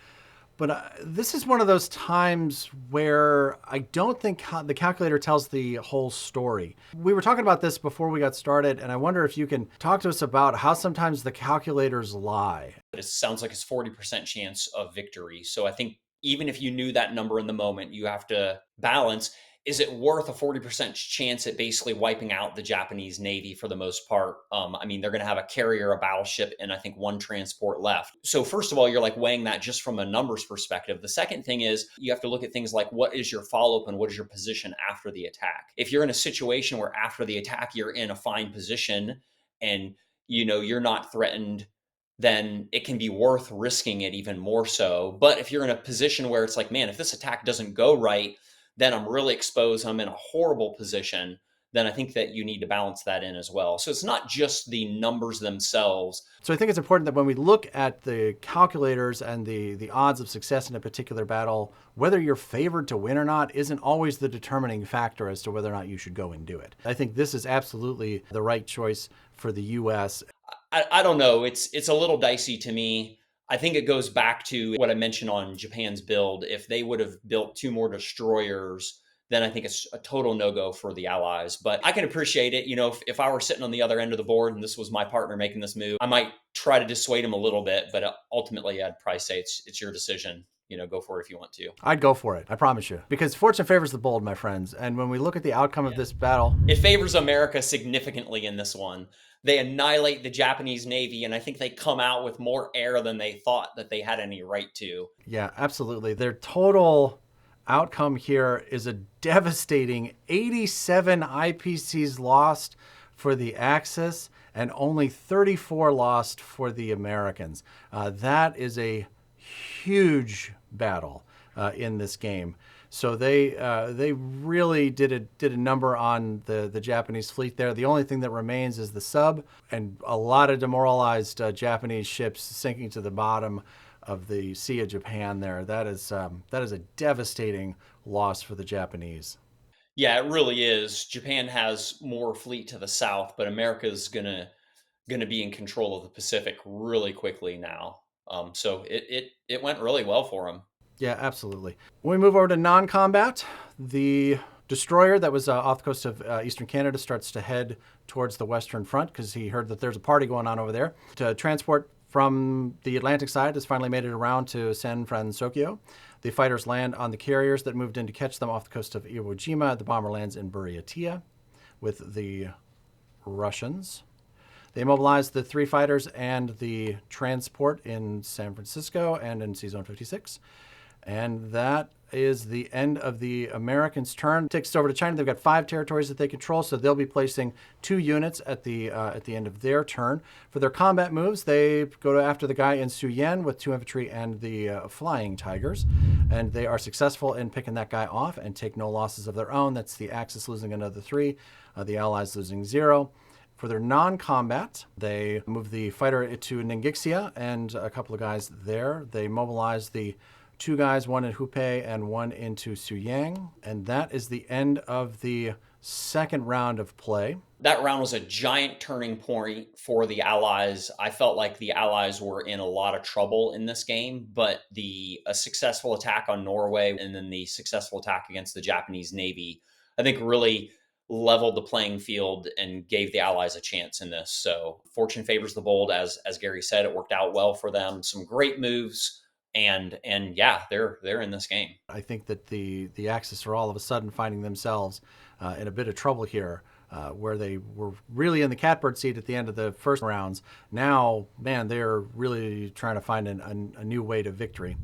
But this is one of those times where I don't think the calculator tells the whole story. We were talking about this before we got started, and I wonder if you can talk to us about how sometimes the calculators lie. It sounds like it's 40% chance of victory. So I think even if you knew that number in the moment, you have to balance, is it worth a 40% chance at basically wiping out the Japanese Navy for the most part? I mean, they're going to have a carrier, a battleship, and I think 1 transport left. So first of all, you're like weighing that just from a numbers perspective. The second thing is you have to look at things like what is your follow-up and what is your position after the attack? If you're in a situation where after the attack, you're in a fine position and you're not threatened, then it can be worth risking it even more so. But if you're in a position where it's like, man, if this attack doesn't go right, then I'm really exposed, I'm in a horrible position, then I think that you need to balance that in as well. So it's not just the numbers themselves. So I think it's important that when we look at the calculators and the odds of success in a particular battle, whether you're favored to win or not isn't always the determining factor as to whether or not you should go and do it. I think this is absolutely the right choice for the U.S. I don't know. It's a little dicey to me. I think it goes back to what I mentioned on Japan's build. If they would have built 2 more destroyers, then I think it's a total no-go for the Allies. But I can appreciate it. If I were sitting on the other end of the board and this was my partner making this move, I might try to dissuade him a little bit. But ultimately, I'd probably say it's your decision. Go for it if you want to. I'd go for it. I promise you. Because fortune favors the bold, my friends. And when we look at the outcome of this battle, it favors America significantly in this one. They annihilate the Japanese Navy, and I think they come out with more air than they thought that they had any right to. Yeah, absolutely. Their total outcome here is a devastating 87 IPCs lost for the Axis and only 34 lost for the Americans. That is a huge battle in this game. So they really did a number on the Japanese fleet there. The only thing that remains is the sub and a lot of demoralized Japanese ships sinking to the bottom of the Sea of Japan there. That is a devastating loss for the Japanese. Yeah, it really is. Japan has more fleet to the south, but America's gonna be in control of the Pacific really quickly now. So it went really well for them. Yeah, absolutely. When we move over to non-combat, the destroyer that was off the coast of eastern Canada starts to head towards the Western Front because he heard that there's a party going on over there. To transport from the Atlantic side has finally made it around to San Francisco. The fighters land on the carriers that moved in to catch them off the coast of Iwo Jima. The bomber lands in Buryatia with the Russians. They mobilized the 3 fighters and the transport in San Francisco and in Sea Zone 56. And that is the end of the Americans' turn. Takes us over to China. They've got 5 territories that they control, so they'll be placing 2 units at the end of their turn. For their combat moves, they go after the guy in Suyen with 2 infantry and the flying tigers, and they are successful in picking that guy off and take no losses of their own. That's the Axis losing another 3, the Allies losing 0. For their non-combat, they move the fighter to Ningxia and a couple of guys there. They mobilize the 2 guys, one in Hubei and one into Suyang. And that is the end of the second round of play. That round was a giant turning point for the Allies. I felt like the Allies were in a lot of trouble in this game, but a successful attack on Norway and then the successful attack against the Japanese Navy, I think really leveled the playing field and gave the Allies a chance in this. So fortune favors the bold, as Gary said. It worked out well for them. Some great moves, and yeah, they're in this game. I think that the Axis are all of a sudden finding themselves in a bit of trouble here, where they were really in the catbird seat at the end of the first rounds. Now, man, they're really trying to find a new way to victory.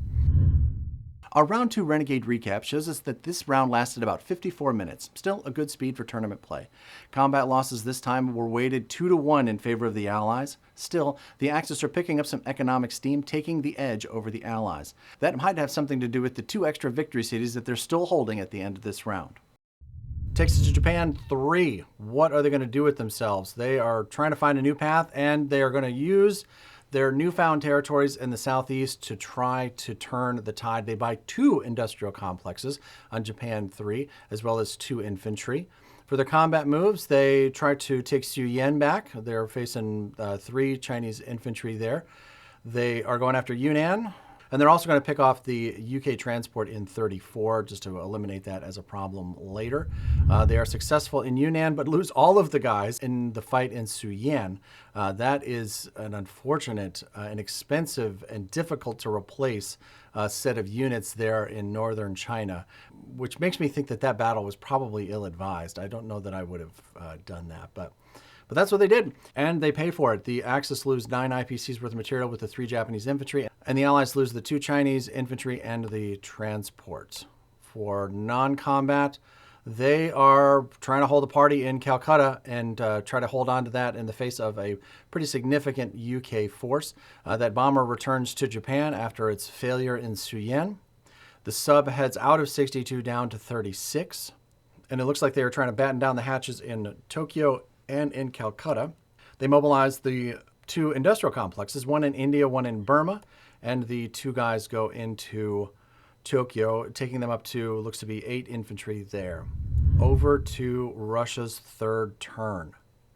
Our round 2 Renegade recap shows us that this round lasted about 54 minutes, still a good speed for tournament play. Combat losses this time were weighted 2-1 in favor of the Allies. Still, the Axis are picking up some economic steam, taking the edge over the Allies. That might have something to do with the 2 extra victory cities that they're still holding at the end of this round. Takes us to Japan 3. What are they going to do with themselves? They are trying to find a new path, and they are going to use their newfound territories in the southeast to try to turn the tide. They buy 2 industrial complexes on Japan 3, as well as 2 infantry. For their combat moves, they try to take Suyen back. They're facing 3 Chinese infantry there. They are going after Yunnan, and they're also going to pick off the UK transport in 34 just to eliminate that as a problem later. They are successful in Yunnan, but lose all of the guys in the fight in Suyen. That is an unfortunate and expensive and difficult to replace set of units there in northern China, which makes me think that that battle was probably ill-advised. I don't know that I would have done that, but that's what they did, and they pay for it. The Axis lose 9 IPCs worth of material with the 3 Japanese infantry, and the Allies lose the 2 Chinese infantry and the transport. For non-combat, they are trying to hold a party in Calcutta and try to hold on to that in the face of a pretty significant UK force. That bomber returns to Japan after its failure in Suyen. The sub heads out of 62 down to 36, and it looks like they are trying to batten down the hatches in Tokyo and in Calcutta. They mobilized the 2 industrial complexes, one in India, one in Burma, and the 2 guys go into Tokyo, taking them up to, looks to be 8 infantry there. Over to Russia's third turn.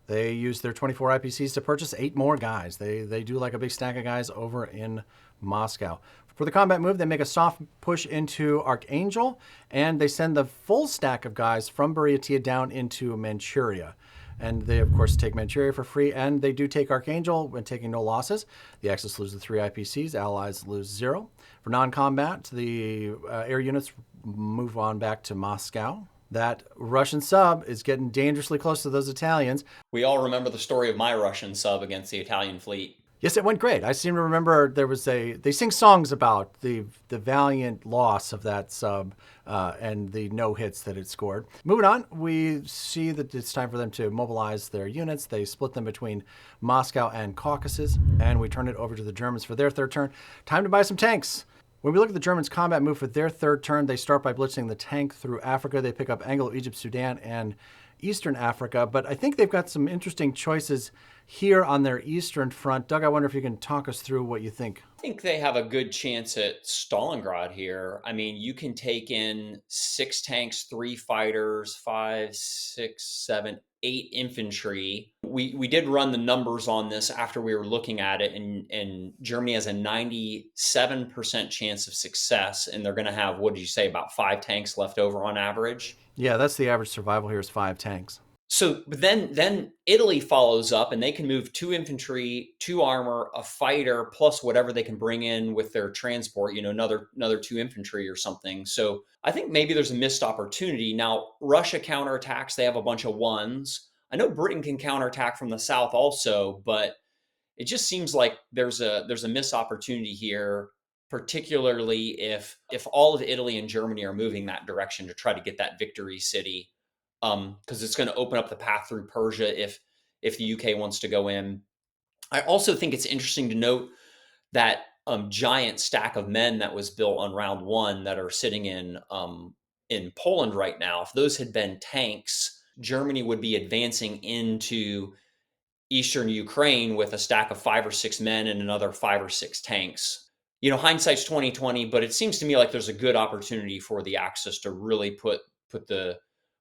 They use their 24 IPCs to purchase 8 more guys. They do like a big stack of guys over in Moscow. For the combat move, they make a soft push into Archangel, and they send the full stack of guys from Buryatia down into Manchuria. And they, of course, take Manchuria for free, and they do take Archangel when taking no losses. The Axis lose the 3 IPCs, Allies lose 0. For non-combat, the air units move on back to Moscow. That Russian sub is getting dangerously close to those Italians. We all remember the story of my Russian sub against the Italian fleet. Yes, it went great. I seem to remember there was they sing songs about the valiant loss of that sub and the no hits that it scored. Moving on, we see that it's time for them to mobilize their units. They split them between Moscow and Caucasus, and we turn it over to the Germans for their third turn. Time to buy some tanks. When we look at the Germans' combat move for their third turn, they start by blitzing the tank through Africa. They pick up Anglo, Egypt, Sudan, and Eastern Africa, but I think they've got some interesting choices here on their eastern front. Doug, I wonder if you can talk us through what you think. I think they have a good chance at Stalingrad here. I mean, you can take in 6 tanks, 3 fighters, 5, 6, 7, 8 infantry. We did run the numbers on this after we were looking at it, and Germany has a 97% chance of success, and they're going to have, what did you say, about 5 tanks left over on average? Yeah, that's the average survival here is 5 tanks. So but then Italy follows up, and they can move 2 infantry, 2 armor, a fighter, plus whatever they can bring in with their transport, another 2 infantry or something. So I think maybe there's a missed opportunity. Now, Russia counterattacks, they have a bunch of 1s. I know Britain can counterattack from the south also, but it just seems like there's a missed opportunity here. particularly if all of Italy and Germany are moving that direction to try to get that victory city, because it's going to open up the path through Persia if the UK wants to go in. I also think it's interesting to note that giant stack of men that was built on round one that are sitting in Poland right now. If those had been tanks, Germany would be advancing into eastern Ukraine with a stack of 5 or 6 men and another 5 or 6 tanks. Hindsight's 2020, but it seems to me like there's a good opportunity for the Axis to really put the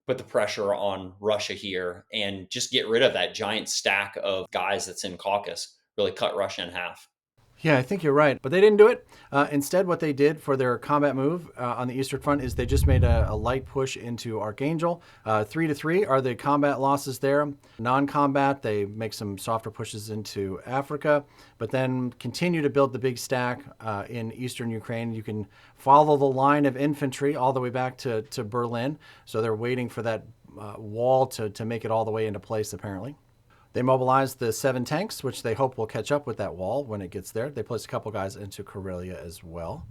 put the pressure on Russia here and just get rid of that giant stack of guys that's in Caucasus. Really cut Russia in half. Yeah, I think you're right. But they didn't do it. Instead, what they did for their combat move on the Eastern Front is they just made a light push into Archangel. 3-3 are the combat losses there. Non-combat, they make some softer pushes into Africa, but then continue to build the big stack in Eastern Ukraine. You can follow the line of infantry all the way back to Berlin. So they're waiting for that wall to make it all the way into place, apparently. They mobilized the 7 tanks, which they hope will catch up with that wall when it gets there. They placed a couple guys into Karelia as well.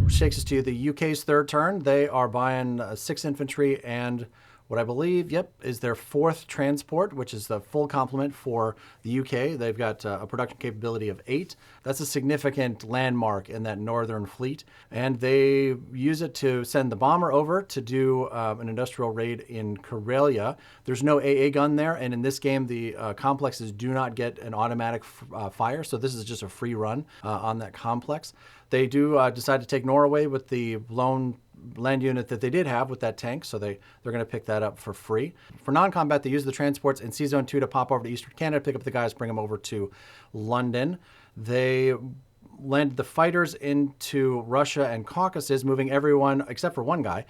Which takes us to the UK's third turn. They are buying 6 infantry and what I believe, is their 4th transport, which is the full complement for the UK. They've got a production capability of 8. That's a significant landmark in that northern fleet. And they use it to send the bomber over to do an industrial raid in Karelia. There's no AA gun there, and in this game, the complexes do not get an automatic fire, so this is just a free run on that complex. They do decide to take Norway with the lone land unit that they did have with that tank, so they're going to pick that up for free. For non-combat, they use the transports in C-Zone 2 to pop over to Eastern Canada, pick up the guys, bring them over to London. They landed the fighters into Russia and Caucasus, moving everyone, except for one guy,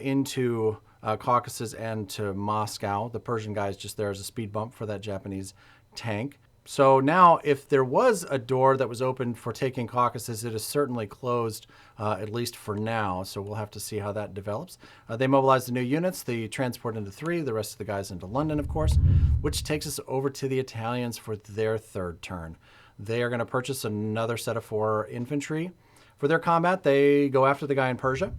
into Caucasus and to Moscow. The Persian guy is just there as a speed bump for that Japanese tank. So now, if there was a door that was open for taking Caucasus, it is certainly closed, at least for now. So we'll have to see how that develops. They mobilized the new units, the transport into 3, the rest of the guys into London, of course, which takes us over to the Italians for their third turn. They are going to purchase another set of 4 infantry. For their combat, they go after the guy in Persia,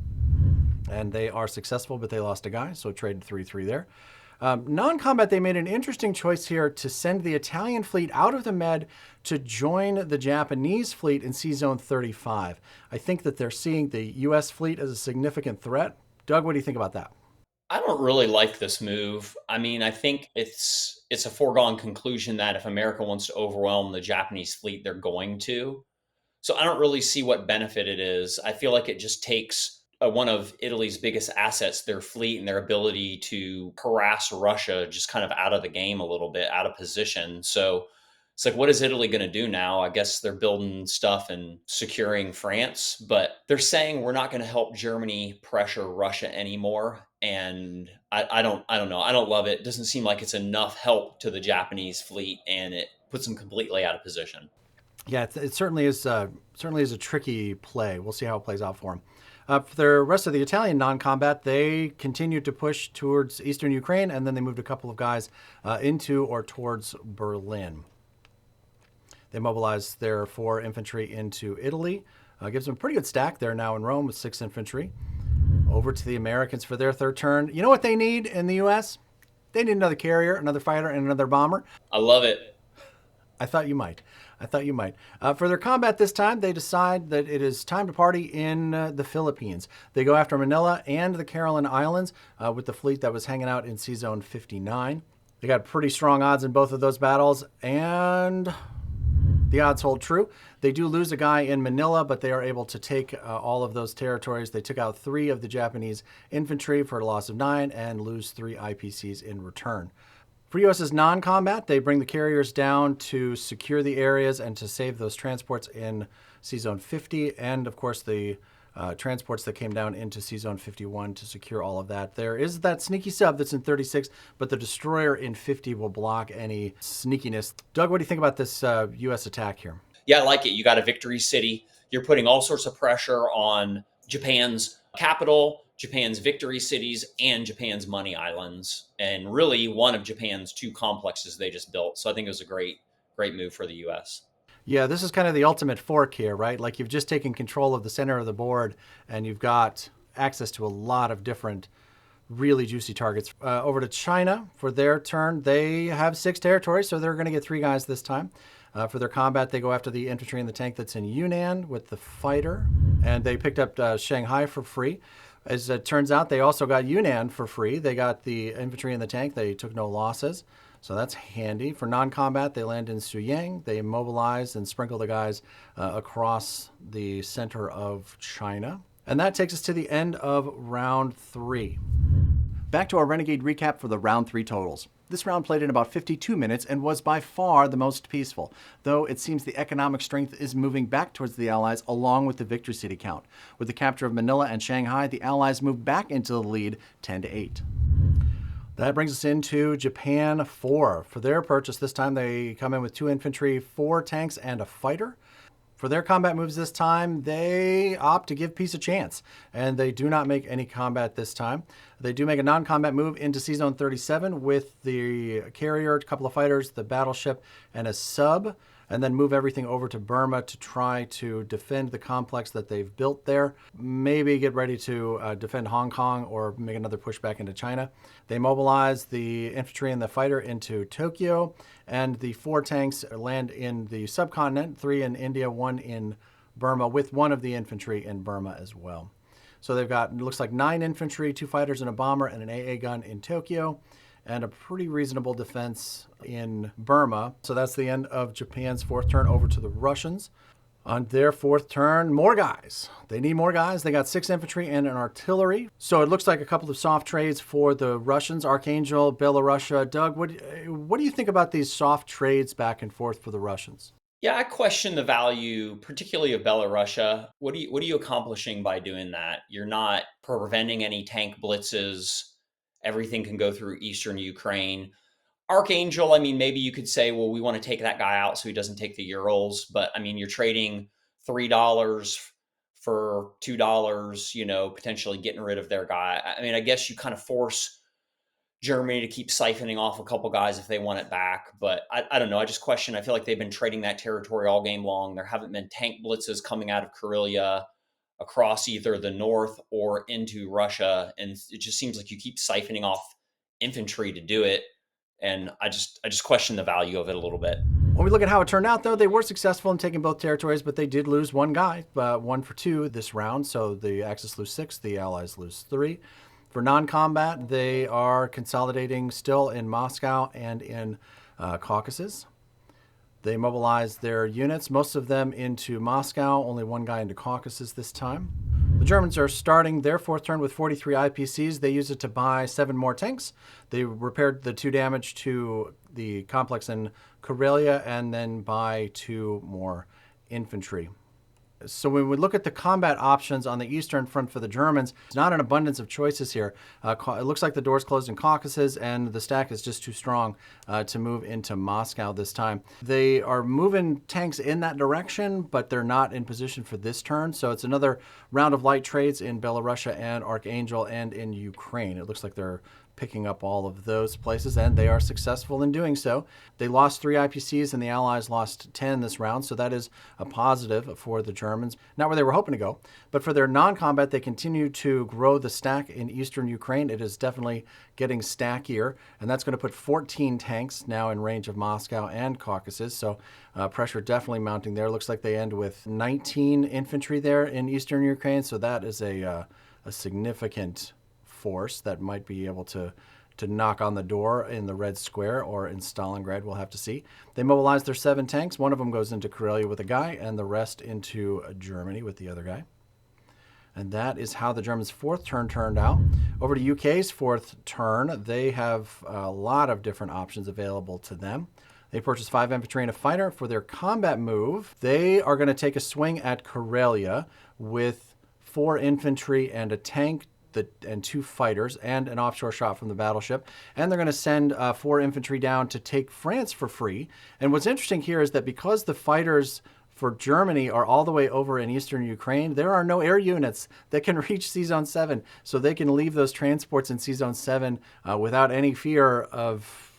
and they are successful, but they lost a guy, so trade 3-3 there. Non-combat, they made an interesting choice here to send the Italian fleet out of the Med to join the Japanese fleet in C-Zone 35. I think that they're seeing the U.S. fleet as a significant threat. Doug, what do you think about that? I don't really like this move. I mean, I think it's a foregone conclusion that if America wants to overwhelm the Japanese fleet, they're going to. So I don't really see what benefit it is. I feel like it just takes one of Italy's biggest assets, their fleet and their ability to harass Russia, just kind of out of the game a little bit, out of position. So it's like, what is Italy going to do now? I guess they're building stuff and securing France, but they're saying we're not going to help Germany pressure Russia anymore. And I don't know. I don't love it. It doesn't seem like it's enough help to the Japanese fleet, and it puts them completely out of position. Yeah, it certainly is. Certainly is a tricky play. We'll see how it plays out for them. For the rest of the Italian non-combat, they continued to push towards eastern Ukraine, and then they moved a couple of guys into or towards Berlin. They mobilized their 4 infantry into Italy. Gives them a pretty good stack there now in Rome with 6 infantry. Over to the Americans for their third turn. You know what they need in the U.S.? They need another carrier, another fighter, and another bomber. I love it. I thought you might. For their combat this time, they decide that it is time to party in the Philippines. They go after Manila and the Caroline Islands with the fleet that was hanging out in C-Zone 59. They got pretty strong odds in both of those battles, and the odds hold true. They do lose a guy in Manila, but they are able to take all of those territories. They took out 3 of the Japanese infantry for a loss of 9 and lose 3 IPCs in return. For US's non-combat, they bring the carriers down to secure the areas and to save those transports in C-Zone 50, and of course the transports that came down into C-Zone 51 to secure all of that. There is that sneaky sub that's in 36, but the destroyer in 50 will block any sneakiness. Doug, what do you think about this U.S. attack here? Yeah, I like it. You got a victory city. You're putting all sorts of pressure on Japan's capital, Japan's victory cities, and Japan's money islands, and really one of Japan's 2 complexes they just built. So I think it was a great move for the U.S. Yeah, this is kind of the ultimate fork here, right? Like you've just taken control of the center of the board and you've got access to a lot of different really juicy targets. Over to China for their turn. They have 6 territories, so they're going to get 3 guys this time. For their combat, they go after the infantry and the tank that's in Yunnan with the fighter. And they picked up Shanghai for free. As it turns out, they also got Yunnan for free. They got the infantry and the tank. They took no losses. So that's handy. For non-combat, they land in Suyang. They mobilize and sprinkle the guys across the center of China. And that takes us to the end of round 3. Back to our Renegade recap for the round 3 totals. This round played in about 52 minutes and was by far the most peaceful, though it seems the economic strength is moving back towards the Allies along with the victory city count. With the capture of Manila and Shanghai, the Allies moved back into the lead 10-8. That brings us into Japan 4. For their purchase this time, they come in with 2 infantry, 4 tanks, and a fighter. For their combat moves this time, they opt to give peace a chance, and they do not make any combat this time. They do make a non-combat move into Sea Zone 37 with the carrier, a couple of fighters, the battleship, and a sub, and then move everything over to Burma to try to defend the complex that they've built there. Maybe get ready to defend Hong Kong or make another push back into China. They mobilize the infantry and the fighter into Tokyo, and the 4 tanks land in the subcontinent, 3 in India, 1 in Burma, with 1 of the infantry in Burma as well. So they've got, it looks like 9 infantry, 2 fighters and a bomber, and an AA gun in Tokyo, and a pretty reasonable defense in Burma. So that's the end of Japan's 4th turn. Over to the Russians. On their 4th turn, more guys. They need more guys. They got 6 infantry and an artillery. So it looks like a couple of soft trades for the Russians. Archangel, Belorussia. Doug, what do you think about these soft trades back and forth for the Russians? Yeah, I question the value, particularly of Belorussia. What are you accomplishing by doing that? You're not preventing any tank blitzes. Everything can go through eastern Ukraine. Archangel, I mean, maybe you could say, well, we want to take that guy out so he doesn't take the Urals. But I mean, you're trading $3 for $2, potentially getting rid of their guy. I mean, I guess you kind of force Germany to keep siphoning off a couple guys if they want it back. But I don't know. I just question. I feel like they've been trading that territory all game long. There haven't been tank blitzes coming out of Karelia across either the north or into Russia. And it just seems like you keep siphoning off infantry to do it. And I just question the value of it a little bit. When we look at how it turned out, though, they were successful in taking both territories, but they did lose 1 guy, 1 for 2 this round. So the Axis lose 6, the Allies lose 3. For non-combat, they are consolidating still in Moscow and in Caucasus. They mobilize their units, most of them into Moscow, only 1 guy into Caucasus this time. The Germans are starting their 4th turn with 43 IPCs. They use it to buy 7 more tanks. They repaired the 2 damage to the complex in Karelia and then buy 2 more infantry. So when we look at the combat options on the Eastern Front for the Germans, it's not an abundance of choices here. It looks like the door's closed in Caucasus, and the stack is just too strong to move into Moscow this time. They are moving tanks in that direction, but they're not in position for this turn. So it's another round of light trades in Belorussia and Archangel and in Ukraine. It looks like they're picking up all of those places, and they are successful in doing so. They lost 3 IPCs, and the Allies lost 10 this round, so that is a positive for the Germans. Not where they were hoping to go, but for their non-combat, they continue to grow the stack in eastern Ukraine. It is definitely getting stackier, and that's going to put 14 tanks now in range of Moscow and Caucasus, so pressure definitely mounting there. Looks like they end with 19 infantry there in eastern Ukraine, so that is a significant force that might be able to knock on the door in the Red Square or in Stalingrad. We'll have to see. They mobilize their 7 tanks. 1 of them goes into Karelia with a guy, and the rest into Germany with the other guy. And that is how the Germans' 4th turn turned out. Over to UK's 4th turn, they have a lot of different options available to them. They purchased 5 infantry and a fighter. For their combat move, they are going to take a swing at Karelia with 4 infantry and a tank, and 2 fighters and an offshore shot from the battleship. And they're going to send 4 infantry down to take France for free. And what's interesting here is that because the fighters for Germany are all the way over in eastern Ukraine, there are no air units that can reach Sea Zone 7. So they can leave those transports in Sea Zone 7 without any fear of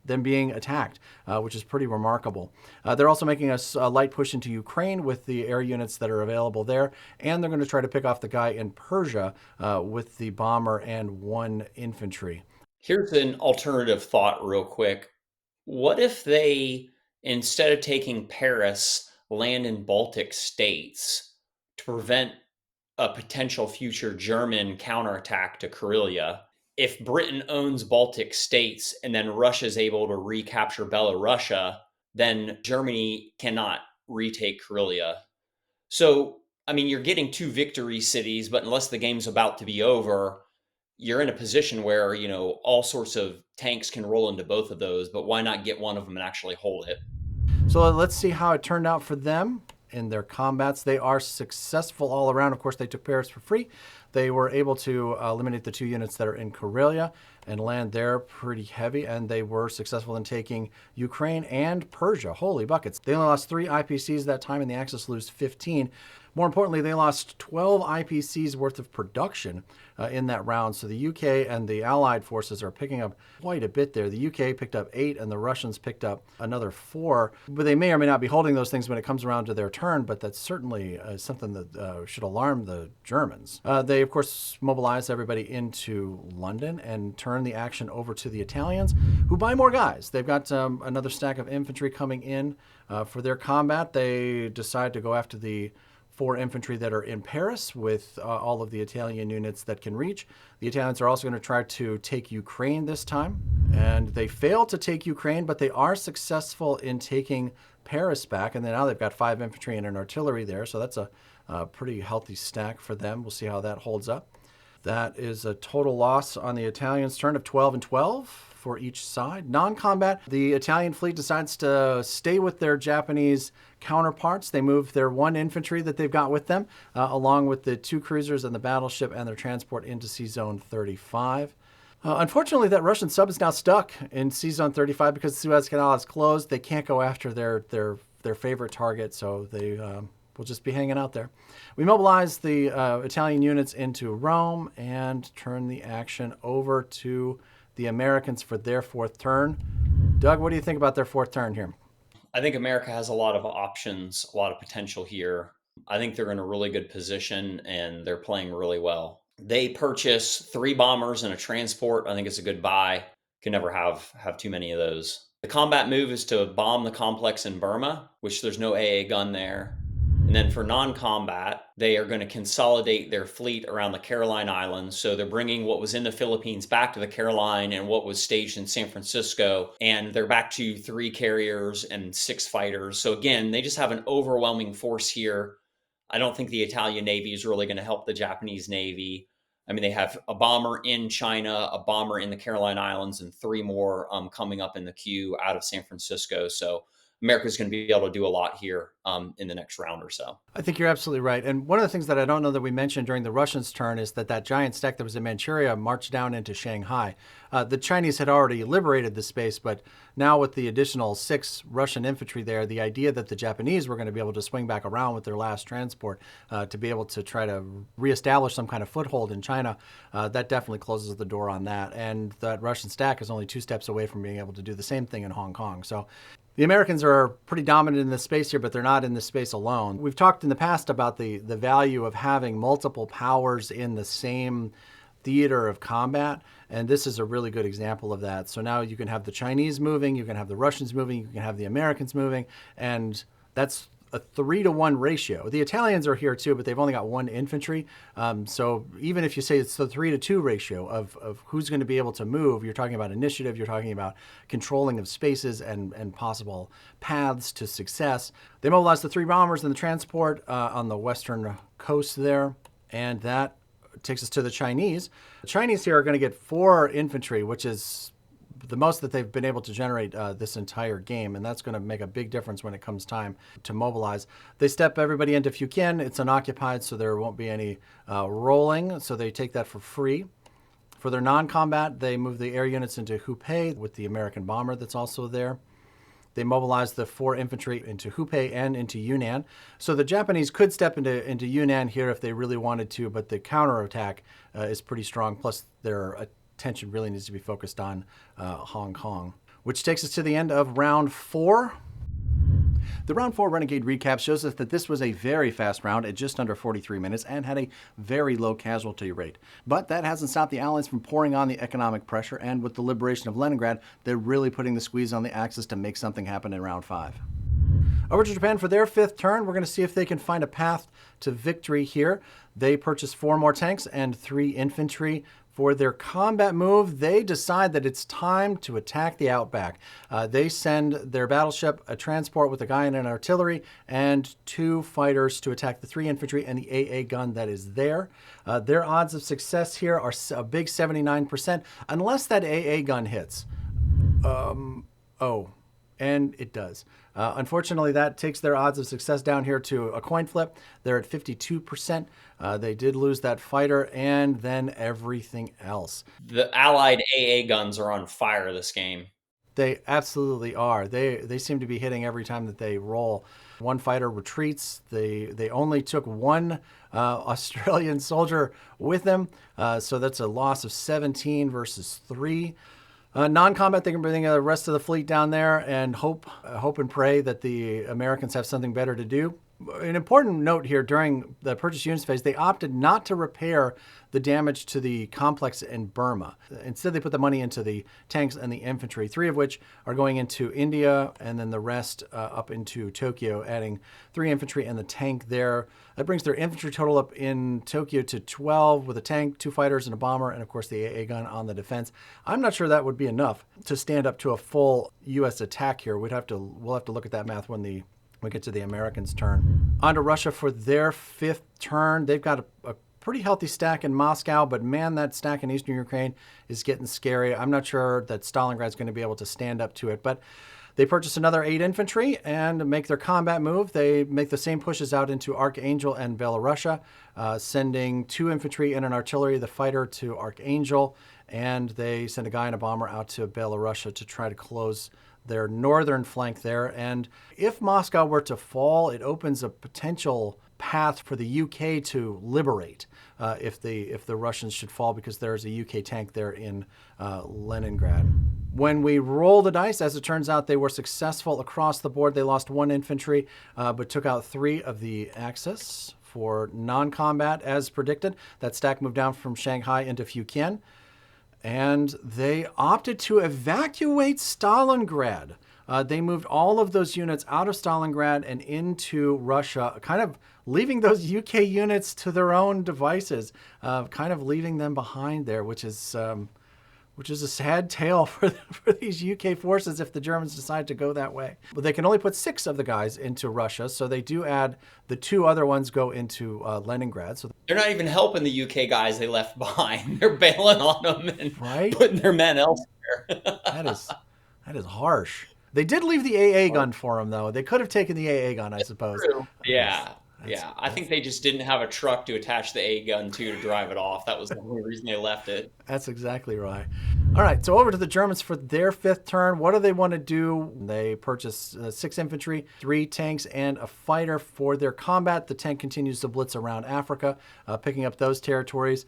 them being attacked, which is pretty remarkable. They're also making a light push into Ukraine with the air units that are available there, and they're going to try to pick off the guy in Persia with the bomber and 1 infantry. Here's an alternative thought, real quick. What if they, instead of taking Paris, land in Baltic states to prevent a potential future German counterattack to Karelia? If Britain owns Baltic states and then Russia is able to recapture Belarusia, then Germany cannot retake Karelia. So, I mean, you're getting 2 victory cities, but unless the game's about to be over, you're in a position where, all sorts of tanks can roll into both of those, but why not get one of them and actually hold it? So let's see how it turned out for them in their combats. They are successful all around. Of course, they took Paris for free. They were able to eliminate the 2 units that are in Karelia and land there pretty heavy, and they were successful in taking Ukraine and Persia. Holy buckets. They only lost 3 IPCs that time, and the Axis lose 15. More importantly, they lost 12 IPCs worth of production in that round. So the UK and the Allied forces are picking up quite a bit there. The UK picked up 8 and the Russians picked up another 4. But they may or may not be holding those things when it comes around to their turn, but that's certainly something that should alarm the Germans. They, of course, mobilized everybody into London and turned the action over to the Italians, who buy more guys. They've got another stack of infantry coming in for their combat. They decide to go after the 4 infantry that are in Paris with all of the Italian units that can reach. The Italians are also going to try to take Ukraine this time. And they fail to take Ukraine, but they are successful in taking Paris back. And then now they've got 5 infantry and an artillery there. So that's a pretty healthy stack for them. We'll see how that holds up. That is a total loss on the Italians' turn of 12 and 12 for each side. Non-combat, the Italian fleet decides to stay with their Japanese counterparts. They move their 1 infantry that they've got with them, along with the 2 cruisers and the battleship and their transport into Sea Zone 35. Unfortunately, that Russian sub is now stuck in Sea Zone 35 because the Suez Canal is closed. They can't go after their favorite target, so they will just be hanging out there. We mobilize the Italian units into Rome and turn the action over to the Americans for their 4th turn. Doug, what do you think about their 4th turn here? I think America has a lot of options, a lot of potential here. I think they're in a really good position and they're playing really well. They purchase 3 bombers and a transport. I think it's a good buy. Can never have too many of those. The combat move is to bomb the complex in Burma, which there's no AA gun there. And then for non-combat, they are going to consolidate their fleet around the Caroline Islands. So they're bringing what was in the Philippines back to the Caroline and what was staged in San Francisco. And they're back to 3 carriers and 6 fighters. So again, they just have an overwhelming force here. I don't think the Italian Navy is really going to help the Japanese Navy. I mean, they have a bomber in China, a bomber in the Caroline Islands, and 3 more coming up in the queue out of San Francisco. So America's going to be able to do a lot here in the next round or so. I think you're absolutely right. And one of the things that I don't know that we mentioned during the Russians' turn is that giant stack that was in Manchuria marched down into Shanghai. The Chinese had already liberated the space, but now with the additional 6 Russian infantry there, the idea that the Japanese were going to be able to swing back around with their last transport to be able to try to reestablish some kind of foothold in China, that definitely closes the door on that. And that Russian stack is only 2 steps away from being able to do the same thing in Hong Kong. So the Americans are pretty dominant in this space here, but they're not in this space alone. We've talked in the past about the value of having multiple powers in the same theater of combat, and this is a really good example of that. So now you can have the Chinese moving, you can have the Russians moving, you can have the Americans moving, and that's a 3-to-1 ratio. The Italians are here too, but they've only got 1 infantry. So even if you say it's the 3-to-2 ratio of who's going to be able to move, you're talking about initiative, you're talking about controlling of spaces and possible paths to success. They mobilized the 3 bombers and the transport on the western coast there, and that takes us to the Chinese. The Chinese here are going to get 4 infantry, which is the most that they've been able to generate this entire game, and that's going to make a big difference when it comes time to mobilize. They step everybody into Fujian. It's unoccupied, so there won't be any rolling, so they take that for free. For their non-combat, they move the air units into Hubei with the American bomber that's also there. They mobilized the 4 infantry into Hubei and into Yunnan. So the Japanese could step into Yunnan here if they really wanted to, but the counterattack is pretty strong, plus their attention really needs to be focused on Hong Kong. which takes us to the end of round 4. The round 4 Renegade recap shows us that this was a very fast round at just under 43 minutes and had a very low casualty rate. But that hasn't stopped the Allies from pouring on the economic pressure, and with the liberation of Leningrad, they're really putting the squeeze on the Axis to make something happen in round 5. Over to Japan for their 5th turn. We're going to see if they can find a path to victory here. They purchased 4 more tanks and 3 infantry. For their combat move, they decide that it's time to attack the outback. They send their battleship, a transport with a guy and an artillery, and 2 fighters to attack the 3 infantry and the AA gun that is there. Their odds of success here are a big 79%, unless that AA gun hits. And it does. Unfortunately, that takes their odds of success down here to a coin flip. They're at 52%. They did lose that fighter and then everything else. The Allied AA guns are on fire this game. They absolutely are. They seem to be hitting every time that they roll. One fighter retreats. They only took 1 Australian soldier with them, so that's a loss of 17 versus 3. Non-combat, they can bring the rest of the fleet down there and hope and pray that the Americans have something better to do. An important note here, during the purchase units phase, they opted not to repair the damage to the complex in Burma. Instead, they put the money into the tanks and the infantry, 3 of which are going into India, and then the rest up into Tokyo, adding 3 infantry and the tank there. That brings their infantry total up in Tokyo to 12, with a tank, 2 fighters, and a bomber, and of course the AA gun on the defense. I'm not sure that would be enough to stand up to a full U.S. attack here. We'll have to look at that math when we get to the Americans' turn. On to Russia for their 5th turn. They've got a pretty healthy stack in Moscow, but man, that stack in eastern Ukraine is getting scary. I'm not sure that Stalingrad's going to be able to stand up to it, but they purchase another 8 infantry and make their combat move. They make the same pushes out into Archangel and Belarusia, sending 2 infantry and an artillery, the fighter to Archangel, and they send a guy and a bomber out to Belarusia to try to close their northern flank there. And if Moscow were to fall, it opens a potential path for the UK to liberate if the Russians should fall, because there's a UK tank there in Leningrad. When we roll the dice, as it turns out, they were successful across the board. They lost 1 infantry, but took out 3 of the Axis. For non-combat, as predicted, that stack moved down from Shanghai into Fujian, and they opted to evacuate Stalingrad. They moved all of those units out of Stalingrad and into Russia, kind of leaving those UK units to their own devices, kind of leaving them behind there, which is a sad tale for these UK forces if the Germans decide to go that way. But they can only put 6 of the guys into Russia, so they do add the 2 other ones go into Leningrad. So they're not even helping the UK guys they left behind. They're bailing on them and putting their men elsewhere. That is harsh. They did leave the AA gun for them, though. They could have taken the AA gun, I suppose. True. Yeah. I think they just didn't have a truck to attach the A gun to drive it off. That was the only reason they left it. That's exactly right. All right, so over to the Germans for their 5th turn. What do they want to do? They purchase 6 infantry, 3 tanks, and a fighter for their combat. The tank continues to blitz around Africa, picking up those territories.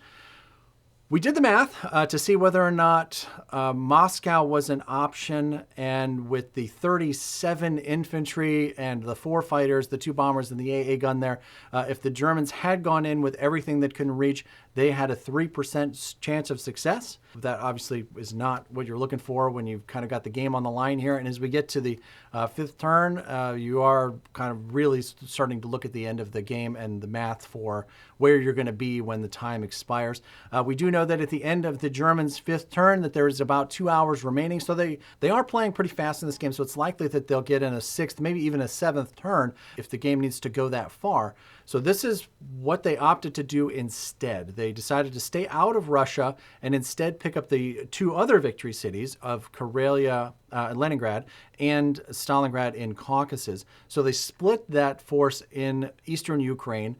We did the math to see whether or not Moscow was an option, and with the 37 infantry and the 4 fighters, the 2 bombers and the AA gun there, if the Germans had gone in with everything that can reach, they had a 3% chance of success. That obviously is not what you're looking for when you've kind of got the game on the line here. And as we get to the 5th turn, you are kind of really starting to look at the end of the game and the math for where you're going to be when the time expires. We do know that at the end of the Germans' 5th turn that there is about 2 hours remaining. So they are playing pretty fast in this game. So it's likely that they'll get in a 6th, maybe even a 7th turn if the game needs to go that far. So this is what they opted to do instead. They decided to stay out of Russia and instead pick up the 2 other victory cities of Karelia, Leningrad, and Stalingrad in Caucasus. So they split that force in eastern Ukraine,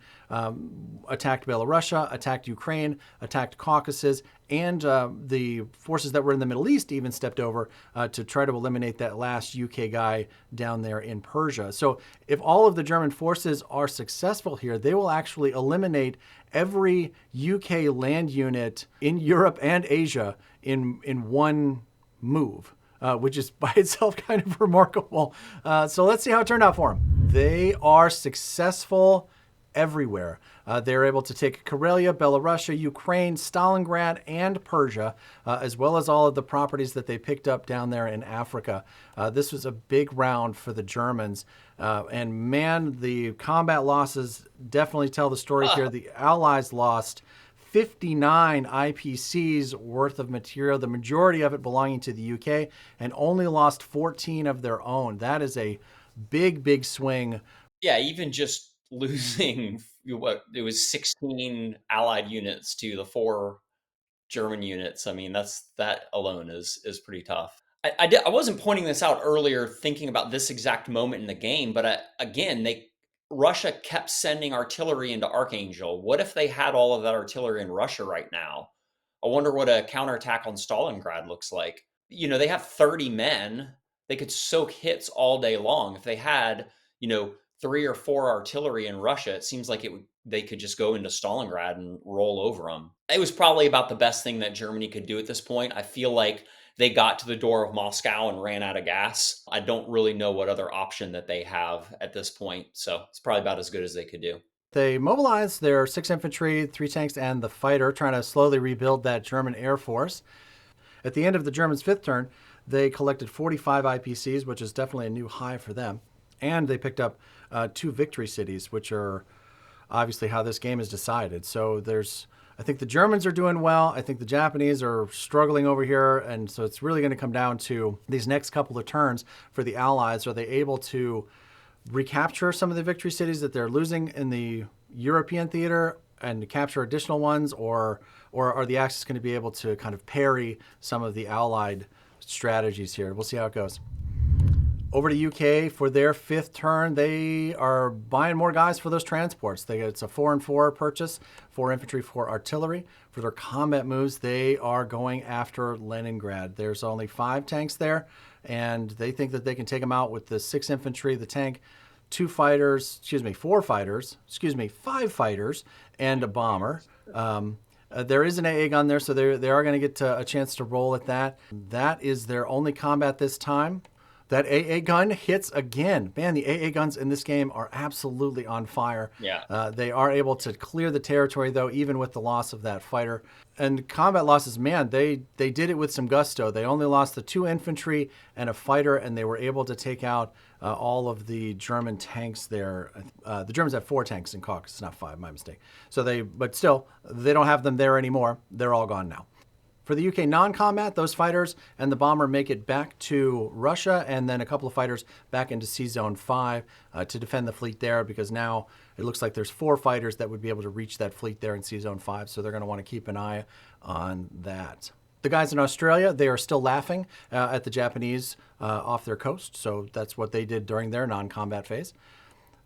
attacked Belarusia, attacked Ukraine, attacked Caucasus, and the forces that were in the Middle East even stepped over to try to eliminate that last UK guy down there in Persia. So if all of the German forces are successful here, they will actually eliminate every UK land unit in Europe and Asia in one move. which is by itself kind of remarkable. So let's see how it turned out for them. They are successful everywhere. They're able to take Karelia, Belarusia, Ukraine, Stalingrad, and Persia, as well as all of the properties that they picked up down there in Africa. This was a big round for the Germans. And man, the combat losses definitely tell the story here. The Allies lost 59 IPCs worth of material, the majority of it belonging to the UK, and only lost 14 of their own. That is a big, big swing. Yeah, even just losing what it was 16 Allied units to the 4 German units. I mean, that alone is pretty tough. I wasn't pointing this out earlier, thinking about this exact moment in the game, but again, Russia kept sending artillery into Archangel. What if they had all of that artillery in Russia right now? I wonder what a counterattack on Stalingrad looks like. They have 30 men. They could soak hits all day long. If they had, 3 or 4 artillery in Russia, it seems like they could just go into Stalingrad and roll over them. It was probably about the best thing that Germany could do at this point. I feel like they got to the door of Moscow and ran out of gas. I don't really know what other option that they have at this point, so it's probably about as good as they could do. They mobilized their 6 infantry, 3 tanks, and the fighter, trying to slowly rebuild that German air force. At the end of the Germans' 5th turn, they collected 45 IPCs, which is definitely a new high for them. And they picked up 2 victory cities, which are obviously how this game is decided. So I think the Germans are doing well. I think the Japanese are struggling over here. And so it's really going to come down to these next couple of turns for the Allies. Are they able to recapture some of the victory cities that they're losing in the European theater and capture additional ones? Or are the Axis going to be able to kind of parry some of the Allied strategies here? We'll see how it goes. Over to UK for their 5th turn. They are buying more guys for those transports. It's a 4-4 purchase, 4 infantry, 4 artillery. For their combat moves, they are going after Leningrad. There's only 5 tanks there, and they think that they can take them out with the 6 infantry, the tank, 4 fighters, 5 fighters, and a bomber. There is an AA gun there, so they are going to get a chance to roll at that. That is their only combat this time. That AA gun hits again. Man, the AA guns in this game are absolutely on fire. Yeah. They are able to clear the territory, though, even with the loss of that fighter. And combat losses, man, they did it with some gusto. They only lost the 2 infantry and a fighter, and they were able to take out all of the German tanks there. The Germans have 4 tanks in Caucasus, not 5, my mistake. But still, they don't have them there anymore. They're all gone now. For the UK non-combat, those fighters and the bomber make it back to Russia, and then a couple of fighters back into Sea Zone 5 to defend the fleet there, because now it looks like there's 4 fighters that would be able to reach that fleet there in Sea Zone 5, so they're going to want to keep an eye on that. The guys in Australia, they are still laughing at the Japanese off their coast, so that's what they did during their non-combat phase.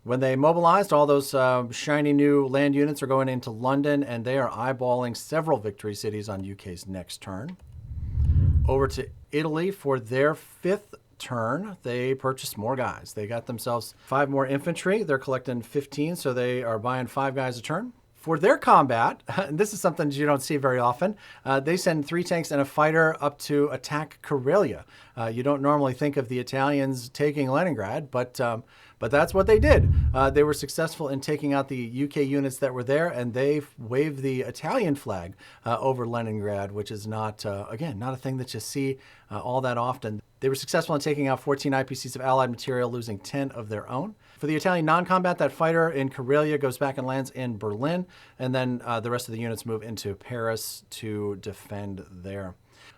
When they mobilized, all those shiny new land units are going into London, and they are eyeballing several victory cities on UK's next turn. Over to Italy for their 5th turn, they purchased more guys. They got themselves 5 more infantry. They're collecting 15, so they are buying 5 guys a turn. For their combat, and this is something you don't see very often, they send 3 tanks and a fighter up to attack Karelia. You don't normally think of the Italians taking Leningrad, but that's what they did. They were successful in taking out the UK units that were there, and they waved the Italian flag over Leningrad, which is not a thing that you see all that often. They were successful in taking out 14 IPCs of Allied material, losing 10 of their own. For the Italian non-combat, that fighter in Karelia goes back and lands in Berlin, and then the rest of the units move into Paris to defend there.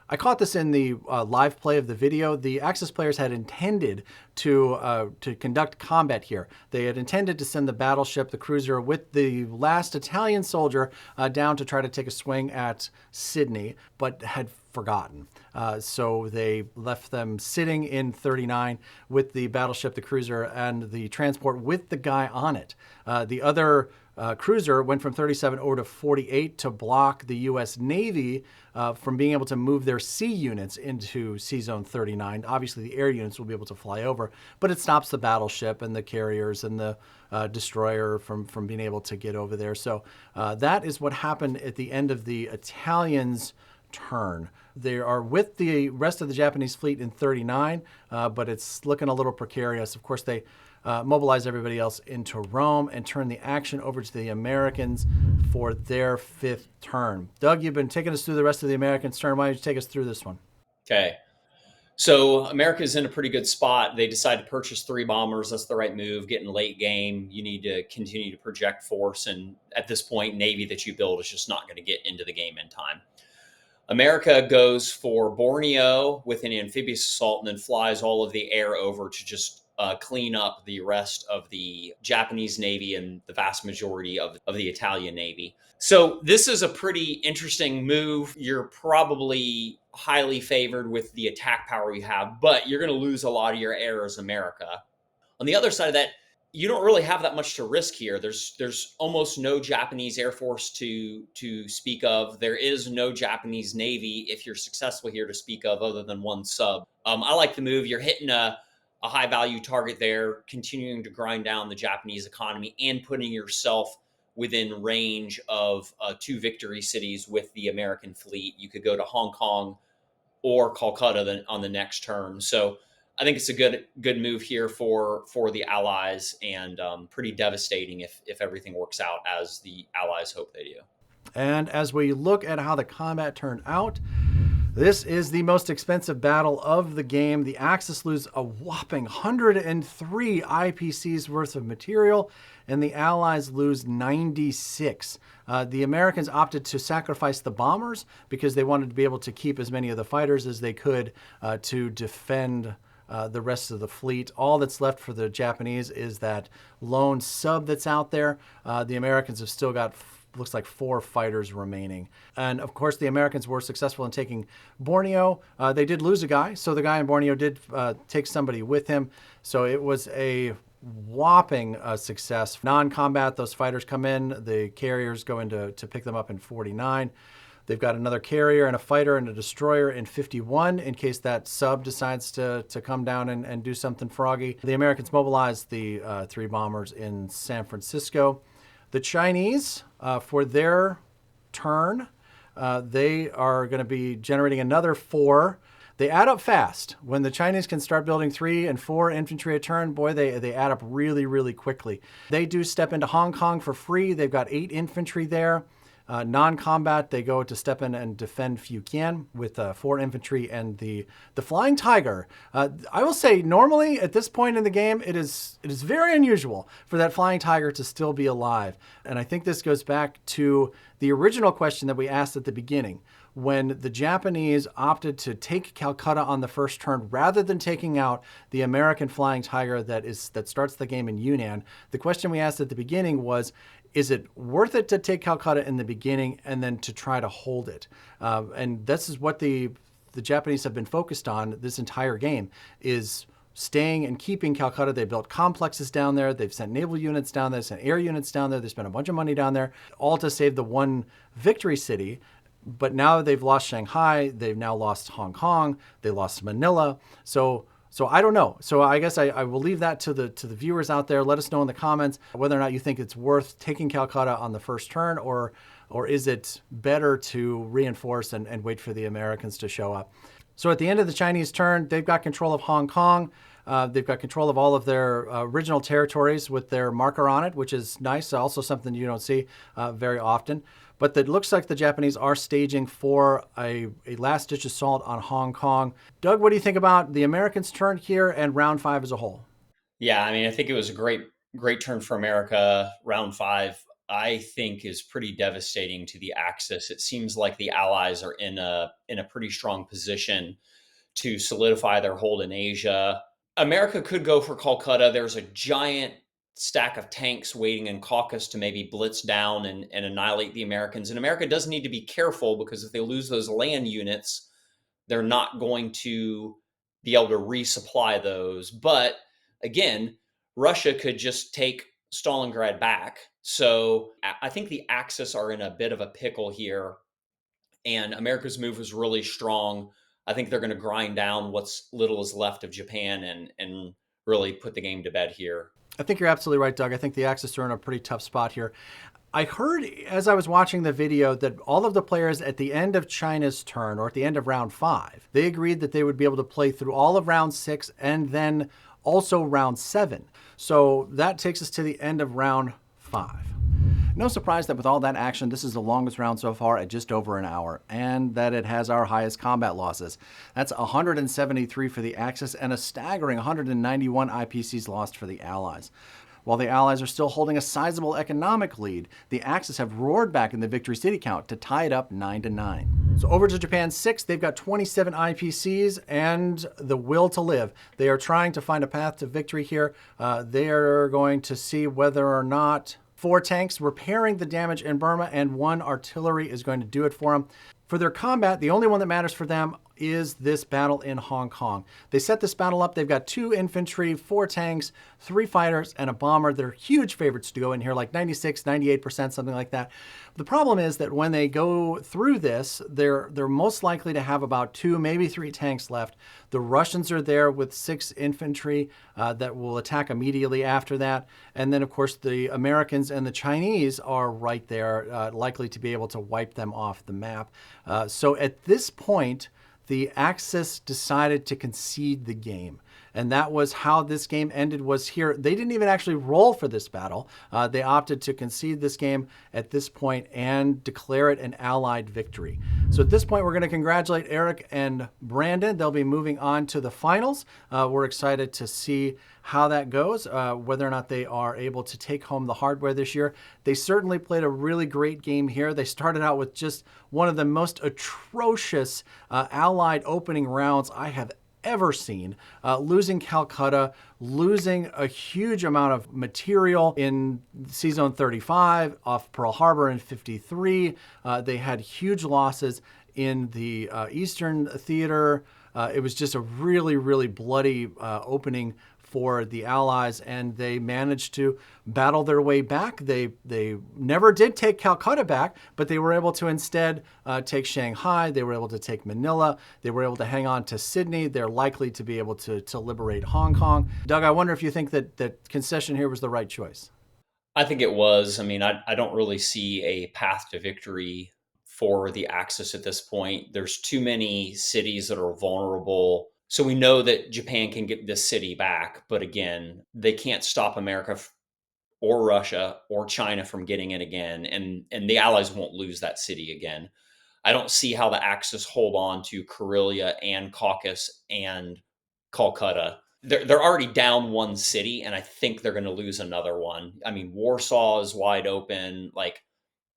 I caught this in the live play of the video. The Axis players had intended to conduct combat here. They had intended to send the battleship, the cruiser, with the last Italian soldier down to try to take a swing at Sydney, but had forgotten. So they left them sitting in 39 with the battleship, the cruiser, and the transport with the guy on it. The other cruiser went from 37 over to 48 to block the U.S. Navy from being able to move their sea units into Sea Zone 39. Obviously, the air units will be able to fly over, but it stops the battleship and the carriers and the destroyer from being able to get over there. So that is what happened at the end of the Italians' turn. They are with the rest of the Japanese fleet in 39, but it's looking a little precarious. Of course, they mobilize everybody else into Rome and turn the action over to the Americans for their 5th turn. Doug, you've been taking us through the rest of the Americans' turn. Why don't you take us through this one? Okay. So America's in a pretty good spot. They decide to purchase 3 bombers. That's the right move. Getting late game, you need to continue to project force. And at this point, Navy that you build is just not going to get into the game in time. America goes for Borneo with an amphibious assault and then flies all of the air over to just clean up the rest of the Japanese Navy and the vast majority of the Italian Navy. So this is a pretty interesting move. You're probably highly favored with the attack power you have, but you're going to lose a lot of your air as America. On the other side of that, you don't really have that much to risk here. There's almost no Japanese Air Force to speak of. There is no Japanese Navy, if you're successful here, to speak of, other than 1 sub. I like the move. You're hitting a high value target there, continuing to grind down the Japanese economy and putting yourself within range of 2 victory cities with the American fleet. You could go to Hong Kong or Calcutta on the next turn. So I think it's a good move here for the Allies, and pretty devastating if everything works out as the Allies hope they do. And as we look at how the combat turned out, this is the most expensive battle of the game. The Axis lose a whopping 103 IPCs worth of material, and the Allies lose 96. The Americans opted to sacrifice the bombers because they wanted to be able to keep as many of the fighters as they could to defend the rest of the fleet. All that's left for the Japanese is that lone sub that's out there. The Americans have still got looks like 4 fighters remaining. And of course, the Americans were successful in taking Borneo. They did lose a guy, so the guy in Borneo did take somebody with him. So it was a whopping success. Non-combat, those fighters come in, the carriers go in to pick them up in 49. They've got another carrier and a fighter and a destroyer in 51 in case that sub decides to come down and do something froggy. The Americans mobilized the 3 bombers in San Francisco. The Chinese, for their turn, they are going to be generating another 4. They add up fast. When the Chinese can start building 3 and 4 infantry a turn, boy, they add up really, really quickly. They do step into Hong Kong for free. They've got 8 infantry there. Non-combat, they go to step in and defend Fujian with 4 infantry and the Flying Tiger. I will say, normally at this point in the game, it is very unusual for that Flying Tiger to still be alive. And I think this goes back to the original question that we asked at the beginning. When the Japanese opted to take Calcutta on the first turn rather than taking out the American Flying Tiger that starts the game in Yunnan, the question we asked at the beginning was, is it worth it to take Calcutta in the beginning and then to try to hold it? And this is what the Japanese have been focused on this entire game, is staying and keeping Calcutta. They built complexes down there. They've sent naval units down there, sent air units down there. They spent a bunch of money down there, all to save the one victory city. But now they've lost Shanghai. They've now lost Hong Kong. They lost Manila. So I don't know. So I guess I will leave that to the viewers out there. Let us know in the comments whether or not you think it's worth taking Calcutta on the first turn, or is it better to reinforce and wait for the Americans to show up. So at the end of the Chinese turn, they've got control of Hong Kong. They've got control of all of their original territories with their marker on it, which is nice. Also something you don't see very often. But it looks like the Japanese are staging for a last-ditch assault on Hong Kong. Doug, what do you think about the Americans' turn here and round 5 as a whole? Yeah, I mean, I think it was a great turn for America. Round 5, I think, is pretty devastating to the Axis. It seems like the Allies are in a pretty strong position to solidify their hold in Asia. America could go for Calcutta. There's a giant stack of tanks waiting in Caucasus to maybe blitz down and annihilate the Americans. And America does need to be careful, because if they lose those land units, they're not going to be able to resupply those. But again, Russia could just take Stalingrad back. So I think the Axis are in a bit of a pickle here, and America's move was really strong. I think they're going to grind down what's little is left of Japan and really put the game to bed here. I think you're absolutely right, Doug. I think the Axis are in a pretty tough spot here. I heard as I was watching the video that all of the players at the end of China's turn, or at the end of round 5, they agreed that they would be able to play through all of round 6 and then also round 7. So that takes us to the end of round 5. No surprise that with all that action, this is the longest round so far at just over an hour, and that it has our highest combat losses. That's 173 for the Axis and a staggering 191 IPCs lost for the Allies. While the Allies are still holding a sizable economic lead, the Axis have roared back in the victory city count to tie it up 9-9. So over to Japan 6, they've got 27 IPCs and the will to live. They are trying to find a path to victory here. They are going to see whether or not 4 tanks repairing the damage in Burma and 1 artillery is going to do it for them. For their combat, the only one that matters for them is this battle in Hong Kong. They set this battle up. They've got 2 infantry, 4 tanks, 3 fighters, and a bomber. They're huge favorites to go in here, like 96, 98%, something like that. The problem is that when they go through this, they're most likely to have about 2, maybe 3 tanks left. The Russians are there with 6 infantry that will attack immediately after that. And then, of course, the Americans and the Chinese are right there, likely to be able to wipe them off the map. So at this point, the Axis decided to concede the game. And that was how this game ended, was here. They didn't even actually roll for this battle. They opted to concede this game at this point and declare it an Allied victory. So at this point, we're going to congratulate Eric and Brandon. They'll be moving on to the finals. We're excited to see how that goes, whether or not they are able to take home the hardware this year. They certainly played a really great game here. They started out with just one of the most atrocious Allied opening rounds I have ever seen, losing Calcutta, losing a huge amount of material in C-Zone 35, off Pearl Harbor in 53. They had huge losses in the Eastern Theater. It was just a really, really bloody opening for the Allies, and they managed to battle their way back. They never did take Calcutta back, but they were able to instead take Shanghai. They were able to take Manila. They were able to hang on to Sydney. They're likely to be able to liberate Hong Kong. Doug, I wonder if you think that concession here was the right choice. I think it was. I mean, I don't really see a path to victory for the Axis at this point. There's too many cities that are vulnerable. So we know that Japan can get this city back, but again, they can't stop America or Russia or China from getting it again, and the Allies won't lose that city again. I don't see how the Axis hold on to Karelia and Caucasus and Calcutta. They're already down one city, and I think they're going to lose another one. I mean, Warsaw is wide open. Like,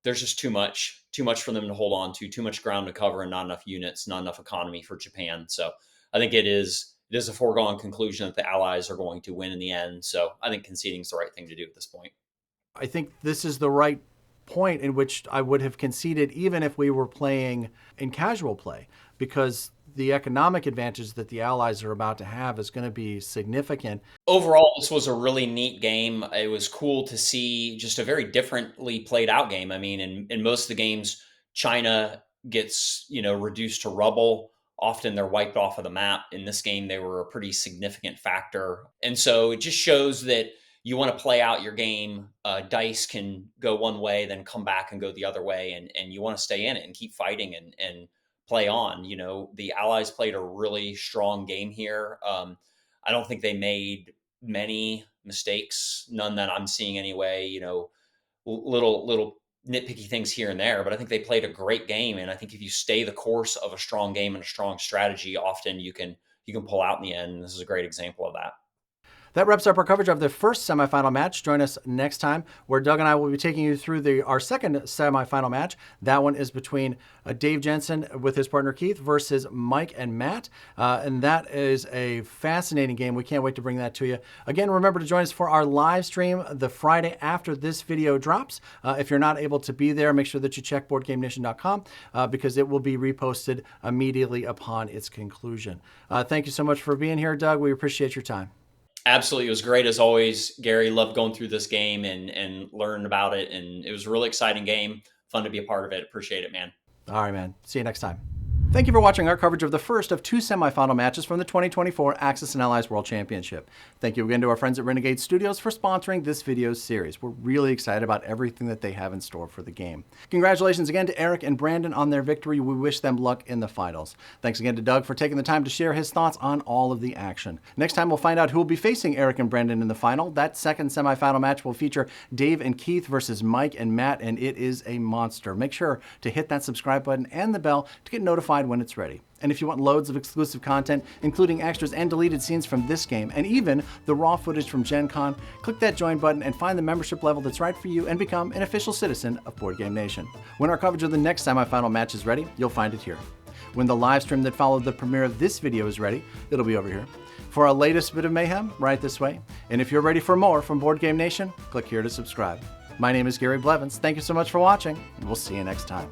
there's just too much for them to hold on to, too much ground to cover, and not enough units, not enough economy for Japan. So I think it is a foregone conclusion that the Allies are going to win in the end. So I think conceding is the right thing to do at this point. I think this is the right point in which I would have conceded even if we were playing in casual play, because the economic advantage that the Allies are about to have is going to be significant. Overall, this was a really neat game. It was cool to see just a very differently played out game. I mean, in most of the games, China gets, reduced to rubble. Often they're wiped off of the map. In this game, they were a pretty significant factor. And so it just shows that you want to play out your game. Dice can go one way, then come back and go the other way. And you want to stay in it and keep fighting and play on. The Allies played a really strong game here. I don't think they made many mistakes, none that I'm seeing anyway. Little nitpicky things here and there, but I think they played a great game. And I think if you stay the course of a strong game and a strong strategy, often you can pull out in the end. This is a great example of that. That wraps up our coverage of the first semifinal match. Join us next time, where Doug and I will be taking you through our second semifinal match. That one is between Dave Jensen with his partner Keith versus Mike and Matt. And that is a fascinating game. We can't wait to bring that to you. Again, remember to join us for our live stream the Friday after this video drops. If you're not able to be there, make sure that you check BoardGameNation.com because it will be reposted immediately upon its conclusion. Thank you so much for being here, Doug. We appreciate your time. Absolutely. It was great as always, Gary. Loved going through this game and learn about it. And it was a really exciting game. Fun to be a part of it. Appreciate it, man. All right, man. See you next time. Thank you for watching our coverage of the first of two semifinal matches from the 2024 Axis and Allies World Championship. Thank you again to our friends at Renegade Studios for sponsoring this video series. We're really excited about everything that they have in store for the game. Congratulations again to Eric and Brandon on their victory. We wish them luck in the finals. Thanks again to Doug for taking the time to share his thoughts on all of the action. Next time we'll find out who will be facing Eric and Brandon in the final. That second semifinal match will feature Dave and Keith versus Mike and Matt, and it is a monster. Make sure to hit that subscribe button and the bell to get notified when it's ready. And if you want loads of exclusive content, including extras and deleted scenes from this game, and even the raw footage from Gen Con, click that join button and find the membership level that's right for you and become an official citizen of Board Game Nation. When our coverage of the next semifinal match is ready, you'll find it here. When the live stream that followed the premiere of this video is ready, it'll be over here. For our latest bit of mayhem, right this way. And if you're ready for more from Board Game Nation, click here to subscribe. My name is Gary Blevins. Thank you so much for watching, and we'll see you next time.